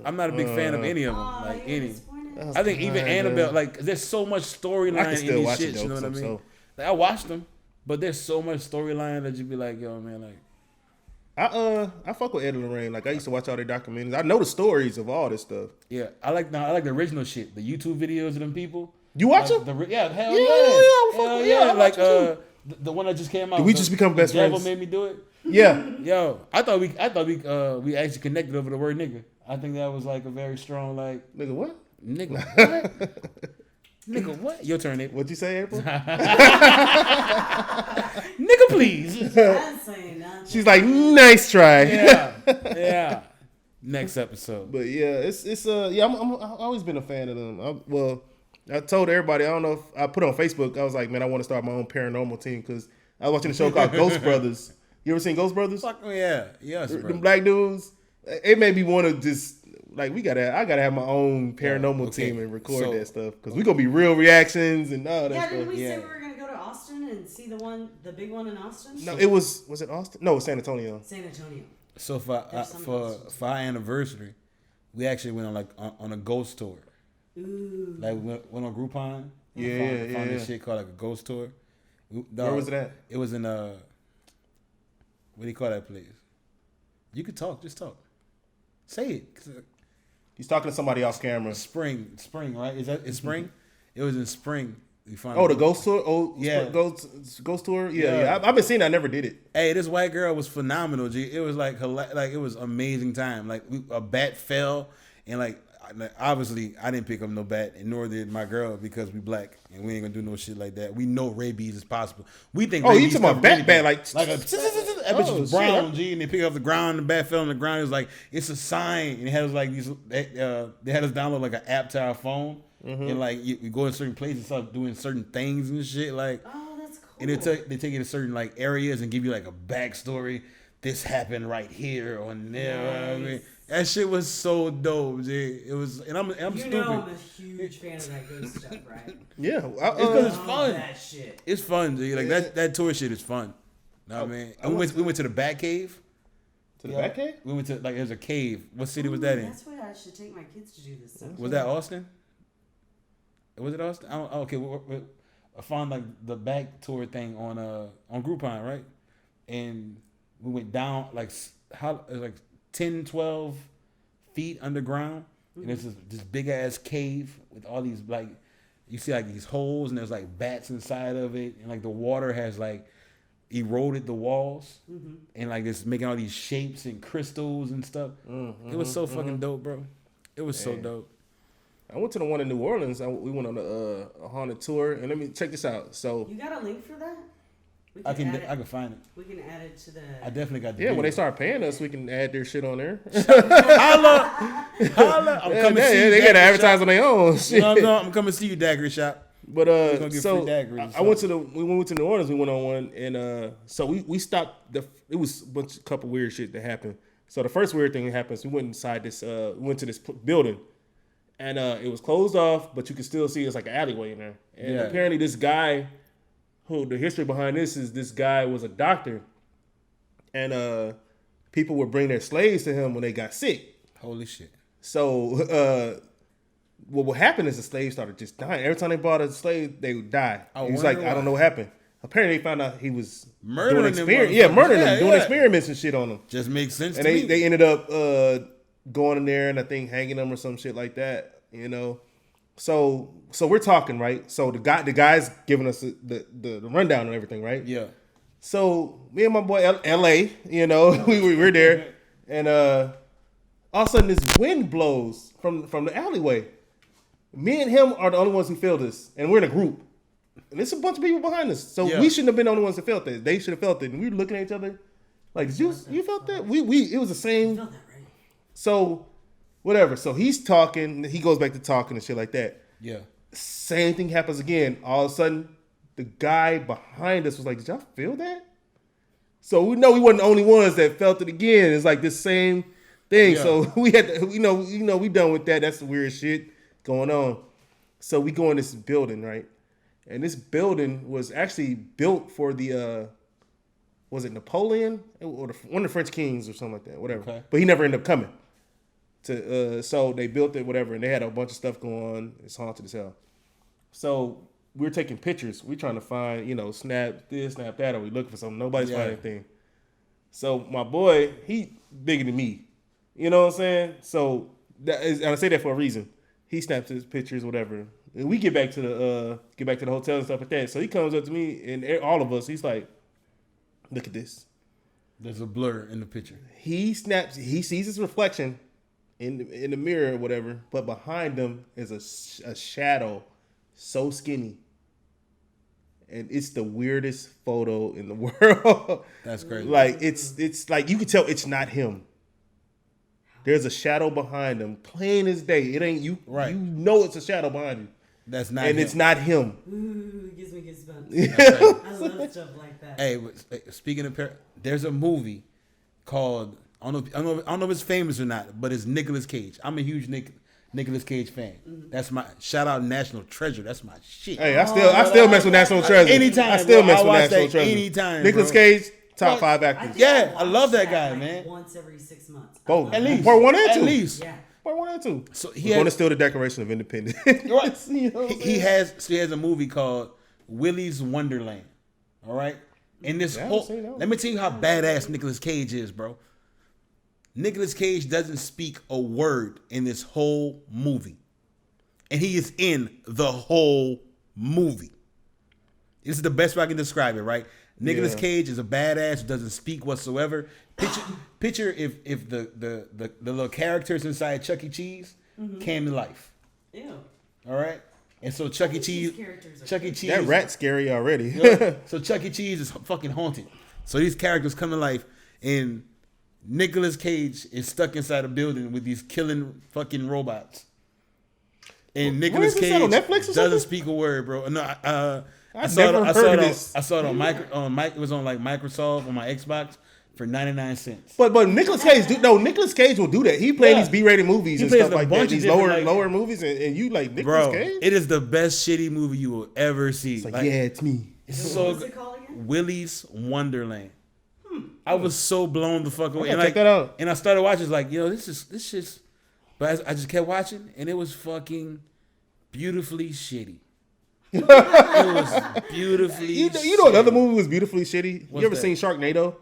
I'm not a big fan of any of them. Like any. Disappointed? I think even kinda- Annabelle. Like there's so much I storyline can in still these watch shit. it though. You know what I mean? So Like, I watched them, but there's so much storyline that you be like, yo, man, like. I fuck with Ed and Lorraine. Like I used to watch all their documentaries. I know the stories of all this stuff. Yeah, I like the original shit, the YouTube videos of them people. You watch Like, them? yeah, hell Yeah, yeah, yeah, hell yeah, yeah. I Like watch them the one that just came out. Did we just become best the devil friends? made me do it. Yeah. Yo, I thought we actually connected over the word nigga. I think that was like a very strong like Nigga, what? nigga what? Nigga what? Your turn, April. What'd you say, April? Nigga please. I'm saying nothing. She's like, nice try. Yeah. Next episode. But yeah, it's yeah. I've always been a fan of them. I told everybody. I don't know if I put it on Facebook. I was like, man, I want to start my own paranormal team because I was watching a show called Ghost Brothers. You ever seen Ghost Brothers? Fuck yeah, yes, bro. Them black dudes. It made me want to just like I gotta have my own paranormal team and record that stuff because we gonna be real reactions and all that Yeah, stuff. didn't we say we were gonna go to Austin and see the big one in Austin? No, it was it Austin? No, it was San Antonio. San Antonio. So for our anniversary, we actually went on a ghost tour. Ooh. Like we went on Groupon. Yeah, Found this shit called like a ghost tour. Where was it at? It was in what do you call that place? You could talk, just talk. Say it. He's talking to somebody off camera. Spring, right? Is Spring? It was in Spring. We found Oh, the ghost tour. Oh, Yeah. ghost tour. Yeah. I've been seeing it. I never did it. Hey, this white girl was phenomenal, G. It was like it was amazing time. Like a bat fell, and like obviously I didn't pick up no bat, and nor did my girl because we black and we ain't gonna do no shit like that. We know rabies is possible. We think. Oh, you rabies talking about comes bat really like that bitch was brown, G, and they pick up the ground, and the bat fell on the ground. It was like it's a sign, and it has like these. They had us download like an app to our phone, and like we go in certain places, and start doing certain things and shit. Like, Oh, that's cool. and they take you to certain like areas and give you like a backstory. This happened right here or there. I mean, that shit was so dope, G. It was, and I'm You stupid. know I'm a huge fan of that ghost stuff, right? Yeah. It's because it's Love fun. that shit. It's fun, G. Like that tour shit is fun. Know what I mean? And we went to the Bat Cave. To the Bat Cave? We went to like there's a cave. What city was that in? That's what I should take my kids to do this stuff. Was that Austin? Was it Austin? Okay, I found like the back tour thing on Groupon, right? And we went down like it was like 10, 12 feet underground, and there's this big ass cave with all these like you see like these holes, and there's like bats inside of it, and like the water has like eroded the walls, and like it's making all these shapes and crystals and stuff. It was so fucking dope, bro. It was so dope. I went to the one in New Orleans. We went on a haunted tour, and let me check this out. So You got a link for that? We I add can find it. We can add it to the. I definitely got the yeah, when they video. start paying us, we can add their shit on there. Holla! I'm coming to see you. They gotta Daiquiri advertise Shop. on their own. You know what I'm saying? I'm coming to see you, Daiquiri Shop. But gonna get so free daiquiris, I went to when we went to New Orleans, we went on one, and so we stopped. It was a couple weird shit that happened. So the first weird thing that happened, we went inside this. We went to this building, and it was closed off, but you could still see it's like an alleyway in there. And apparently, this guy, who the history behind this guy was a doctor, and people would bring their slaves to him when they got sick. Holy shit! So what would happen is the slaves started just dying. Every time they brought a slave, they would die. He was like, I don't know what happened. Apparently, they found out he was Murdering them. murdering them, doing experiments and shit on them. Just makes sense And to me. they ended up going in there and I think hanging them or some shit like that. You know, so we're talking, right? So the guy's giving us the rundown and everything, right? Yeah. So me and my boy L.A., you know, we were there, and all of a sudden this wind blows from the alleyway. Me and him are the only ones who feel this, and we're in a group. And there's a bunch of people behind us, so we shouldn't have been the only ones that felt it. They should have felt it, and we were looking at each other like, "Did you felt that?" We it was the same. You felt that, right? So whatever. So he's talking, he goes back to talking and shit like that. Yeah. Same thing happens again. All of a sudden, the guy behind us was like, "Did y'all feel that?" So we know we weren't the only ones that felt it again. It's like this same thing. Yeah. So we had to, we done with that. That's the weird shit going on. So we go in this building, right? And this building was actually built for the was it Napoleon or one of the French kings or something like that, whatever. Okay. But he never ended up coming. So they built it, whatever, and they had a bunch of stuff going on. It's haunted as hell. So we're taking pictures. We're trying to find, snap this, snap that, or we looking for something. Nobody's finding anything. So my boy, he bigger than me. You know what I'm saying? So and I say that for a reason. He snaps his pictures, whatever. And we get back to the hotel and stuff like that. So he comes up to me and all of us, he's like, look at this. There's a blur in the picture. He sees his reflection in the mirror or whatever, but behind him is a shadow so skinny. And it's the weirdest photo in the world. That's crazy. Like it's like you can tell it's not him. There's a shadow behind him, plain as day. It ain't you. Right. You know it's a shadow behind you. That's not and him. it's not him. Ooh, it gives me goosebumps. I love stuff like that. Hey, speaking of there's a movie called I don't know if it's famous or not, but it's Nicolas Cage. I'm a huge Nicolas Cage fan. Mm-hmm. That's my shout out National Treasure. That's my shit. Hey, I still mess with National Treasure. Anytime, I still mess I with watch National that Treasure. anytime, Nicolas bro. Cage, top 5 I actors. think Yeah, I watch love that guy, like man. Once every 6 months. Both. At least Part 1 and 2. At least. Yeah. Part 1 and 2. So We're going to steal the Declaration of Independence. Right. You know what I'm he saying? has a movie called Willy's Wonderland. All right, and this Yeah, I whole haven't seen that one. let me tell you how badass Nicolas Cage is, bro. Nicolas Cage doesn't speak a word in this whole movie, and he is in the whole movie. This is the best way I can describe it, right? Nicolas Cage is a badass who doesn't speak whatsoever. Picture if the little characters inside Chuck E. Cheese came to life. Ew. All right, and so Chuck E. Cheese, That rat's scary already. so Chuck E. Cheese is fucking haunted. So these characters come to life, and Nicolas Cage is stuck inside a building with these killing fucking robots. And Nicolas is this at, on Cage Netflix or doesn't something? speak a word, bro. No, I I've never heard of this. I saw it on it was on like Microsoft on my Xbox for 99 cents. But Nicolas Cage, Nicolas Cage will do that. He played these B-rated movies He and plays stuff a like bunch that. of These different, lower movies, and you like Nicolas Bro, Cage? it is the best shitty movie you will ever see. It's like, yeah, it's me. It's What so was good. it called again? Willy's Wonderland. I was so blown the fuck away. gotta And check that out. And I started watching. It's like, this just. But I just kept watching, and it was fucking beautifully shitty. It was beautifully. You know another movie was beautifully shitty. What's You ever that? seen Sharknado?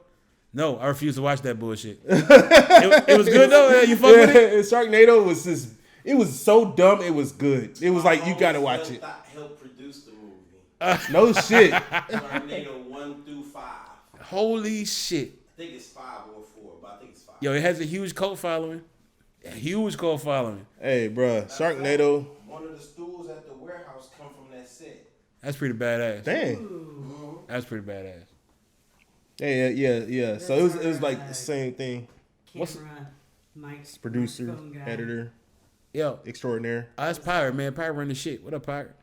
No, I refuse to watch that bullshit. it was good though. You fuck with it? Sharknado was just. It was so dumb. It was good. It was like you gotta watch it. Helped produce the movie. No shit. Sharknado 1 through 5. I Holy shit! think it's 5 or 4, but I think it's 5. Yo, it has a huge cult following. A huge cult following. Hey, bruh, Sharknado. One of the stools at the warehouse come from that set. That's pretty badass. Dang. That's pretty badass. Yeah. So it was like the same thing. Camera, mic, Producer, microphone guy. editor, Yo, extraordinaire. that's Pirate, man. Pirate run the shit. What up, Pirate?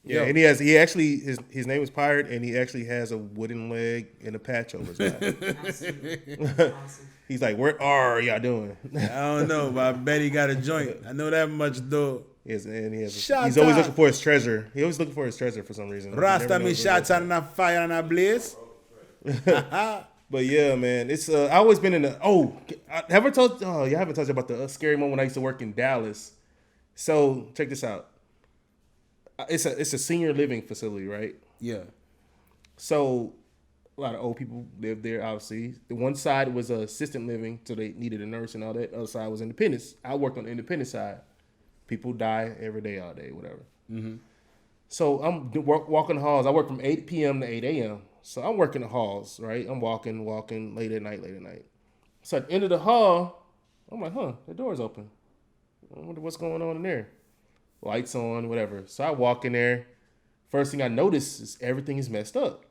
Yeah, Yo. and his name is Pirate, and he actually has a wooden leg and a patch over his back. Absolutely. That's awesome. He's like, "What are y'all doing?" I don't know, but I bet he got a joint. I know that much, though. Yes, and he's Shut always up. looking for his treasure. He always looking for his treasure for some reason. He Rasta never me knows where it shots and a fire and a blaze. But yeah, man, it's I always been in the. Have I told? Oh, you haven't told you about the scary moment when I used to work in Dallas. So check this out. It's a senior living facility, right? Yeah. So a lot of old people live there. Obviously, the one side was assistant living, so they needed a nurse and all that. The other side was independence. I worked on the independent side. People die every day, all day, whatever. Mm-hmm. So I'm walking the halls. I work from 8 p.m. to 8 a.m. So I'm working the halls, right? I'm walking late at night. So at the end of the hall, I'm like, the door's open. I wonder what's going on in there. Lights on, whatever. So I walk in there. First thing I notice is everything is messed up.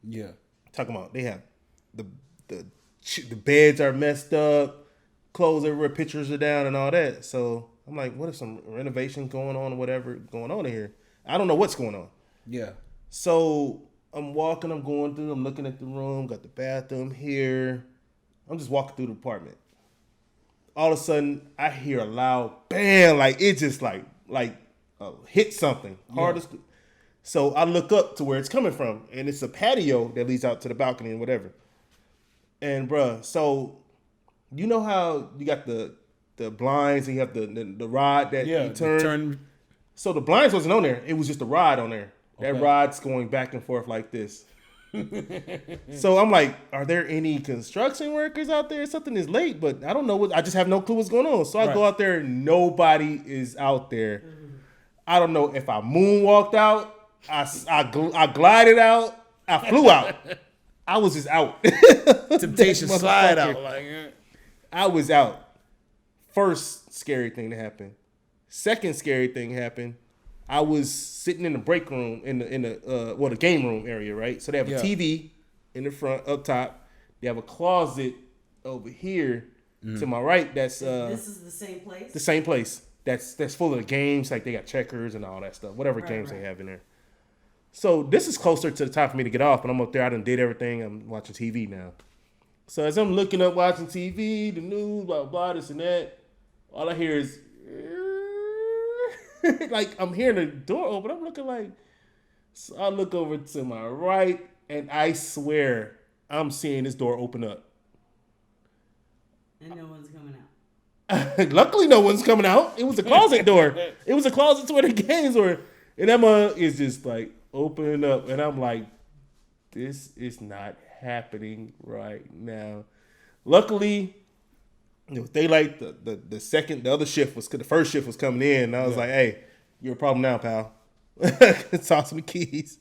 Yeah. Talking about they have the beds are messed up, clothes everywhere, pictures are down and all that. So I'm like, what is some renovation going on or whatever going on in here? I don't know what's going on. Yeah. So I'm walking, I'm going through, I'm looking at the room, got the bathroom here. I'm just walking through the apartment. All of a sudden, I hear a loud bang, like it just like hit something hard. So I look up to where it's coming from, and it's a patio that leads out to the balcony and whatever. And bruh, so you know how you got the blinds and you have the rod that you turn. So the blinds wasn't on there. It was just a rod on there. That rod's going back and forth like this. So I'm like, are there any construction workers out there? Something is late, but I don't know what. I just have no clue what's going on. So I go out there. Nobody is out there. I don't know if I moonwalked out. I glided out. I flew out. I was just out. Temptation slide out. Like, I was out. First scary thing to happen. Second scary thing happened. I was sitting in the break room in the game room area, right? So they have a TV in the front up top. They have a closet over here to my right. That's this is the same place. The same place. That's full of the games. Like they got checkers and all that stuff. Whatever games they have in there. So this is closer to the time for me to get off, but I'm up there. I done did everything. I'm watching TV now. So as I'm looking up, watching TV, the news, blah, blah, this and that, all I hear is, like, I'm hearing the door open. I'm looking like, so I look over to my right, and I swear I'm seeing this door open up. And no one's coming out. Luckily, no one's coming out. It was a closet door. It was a closet to where the games were. And that mug is just like, opening up, and I'm like, this is not happening right now. Luckily, they like the other shift was, the first shift was coming in, and I was like, hey, you're a problem now, pal. Toss me keys.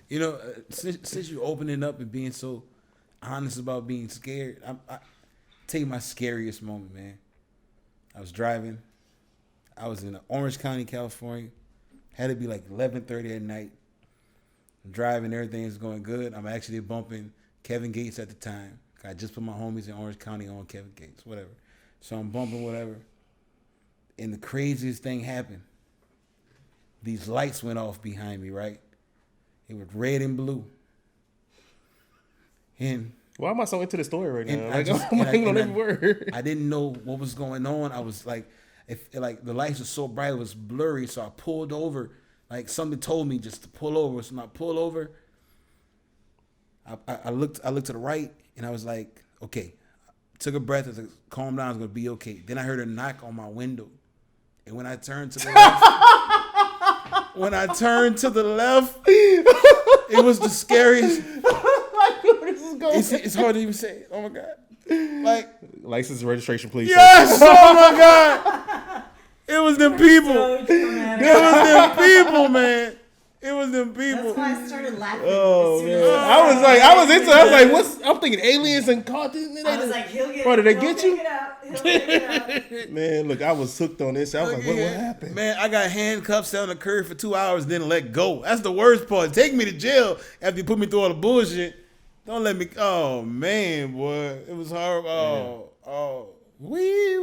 You know, since you opening up and being so honest about being scared, I tell you my scariest moment, man. I was driving. I was in Orange County, California. Had to be like 11:30 at night. I'm driving, everything's going good. I'm actually bumping Kevin Gates at the time. I just put my homies in Orange County on Kevin Gates, whatever. So I'm bumping whatever. And the craziest thing happened. These lights went off behind me, right? It was red and blue. And why am I so into the story right now? I'm on every word. I didn't know what was going on. I was like, the lights were so bright, it was blurry. So I pulled over. Like somebody told me just to pull over. So when I pulled over, I looked to the right, and I was like, okay. Took a breath. I was like, calm down. It's gonna be okay. Then I heard a knock on my window, and when I turned to the left, it was the scariest. It's hard to even say. Oh my god! Like license and registration, please. Yes. Oh my god! It was them people. So It was them people, man. It was them people. That's why I started laughing. Oh as soon man, as I was like, what's? I'm thinking aliens and continents. I was like, he'll get. Bro, did they he'll get you? pick it up. He'll pick it up. Man, look, I was hooked on this. I was like, what happened? Man, I got handcuffs on the curb for 2 hours, then let go. That's the worst part. Take me to jail after you put me through all the bullshit. Don't let me. Oh man, boy, it was horrible. Oh, wee,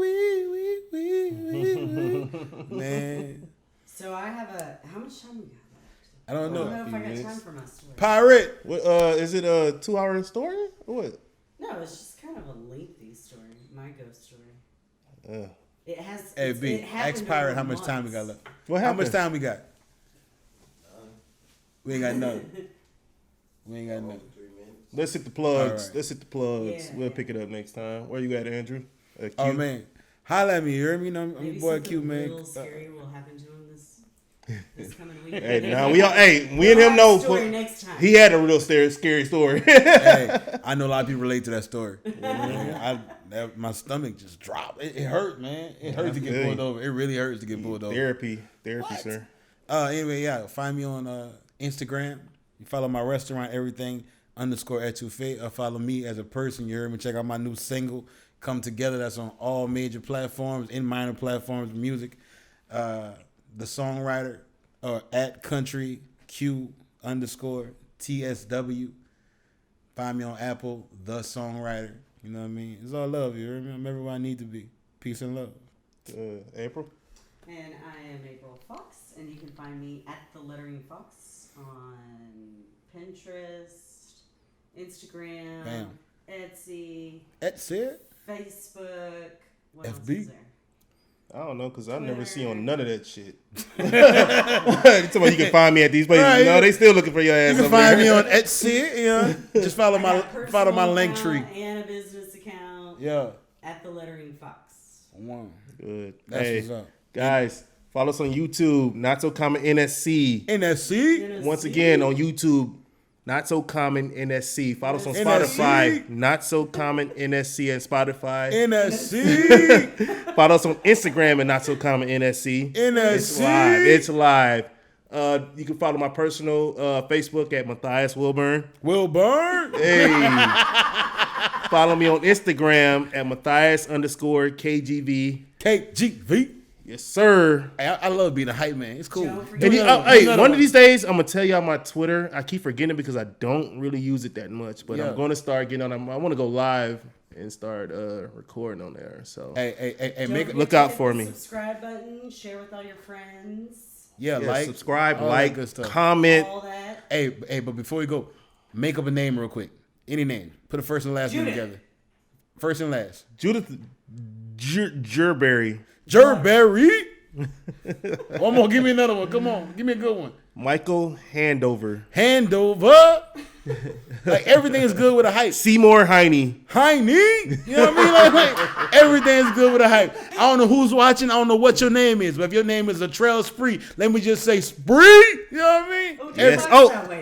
man. So I have how much time we got left? I don't know. I don't know if I got time for my story. Pirate. What, is it a 2-hour story or what? No, it's just kind of a lengthy story. My ghost story. It has. Hey, B, it happened ask Pirate over how much time we months. got left. What How happened? much time we got? We ain't got nothing. We ain't got nothing. 3 minutes. Let's hit the plugs. Right. Let's hit the plugs. Yeah, We'll yeah. pick it up next time. Where you at, Andrew? Q? Oh man, holla at me. You heard me? I'm Maybe your boy something Q, man. real scary will happen to him this coming week. Hey, now we and him know. Story next time. He had a real scary story. Hey, I know a lot of people relate to that story. My stomach just dropped. It hurt, man. It hurts to get feel pulled you. over. It really hurts to get pulled over. Therapy, What? sir. Anyway, yeah, find me on Instagram. You follow my restaurant, everything _etouffee. Follow me as a person. You heard me. Check out my new single, Come Together. That's on all major platforms, in minor platforms, music. The songwriter, at country Q _TSW. Find me on Apple, The Songwriter. You know what I mean? It's all love. You heard me? I'm everywhere I need to be. Peace and love. April. And I am April Fox, and you can find me at The Lettering Fox on Pinterest, Instagram, Bam. Etsy, That's it. Facebook. What else FB. is there? I don't know, because I never see on none of that shit. Somebody you can find me at these places. Right, no, they still looking for your ass. You can over find there. me on Etsy. You know, just follow I got a my personal link account tree. and a business account. Yeah. At the Lettering Fox. One. Good. That's Hey, what's up. guys, follow us on YouTube. Not So Common NSC. NSC. Once again on YouTube. Not So Common NSC. Follow us on NSC. Spotify. Not So Common NSC and Spotify. NSC. Follow us on Instagram and Not So Common NSC. It's NSC. live. It's live. You can follow my personal Facebook at Matthias Wilburn. Wilburn. Hey. Follow me on Instagram at Matthias_KGV. KGV. Yes, sir. Hey, I love being a hype man. It's cool. Don't forget- And Another hey, one. one of these days, I'm gonna tell y'all my Twitter. I keep forgetting it because I don't really use it that much, but Yeah. I'm gonna start getting on. I want to go live and start recording on there. So Hey, Don't make forget look to out hit for the me. Subscribe button. Share with all your friends. yeah, yeah, like, subscribe, all that like, good stuff. comment. All that. Hey, but before we go, make up a name real quick. Any name. Put a first and last name Judith. together. First and last. Judith Jerberry, Jerberry. One more. Give me another one. Come on. Give me a good one. Michael Handover, Handover. Like everything is good with a hype. Seymour Heine. Heine. You know what I mean? Like everything is good with a hype. I don't know who's watching. I don't know what your name is. But if your name is Latrell Spree, let me just say Spree. You know what I mean? Oh, Yes. yes. Oh. That way.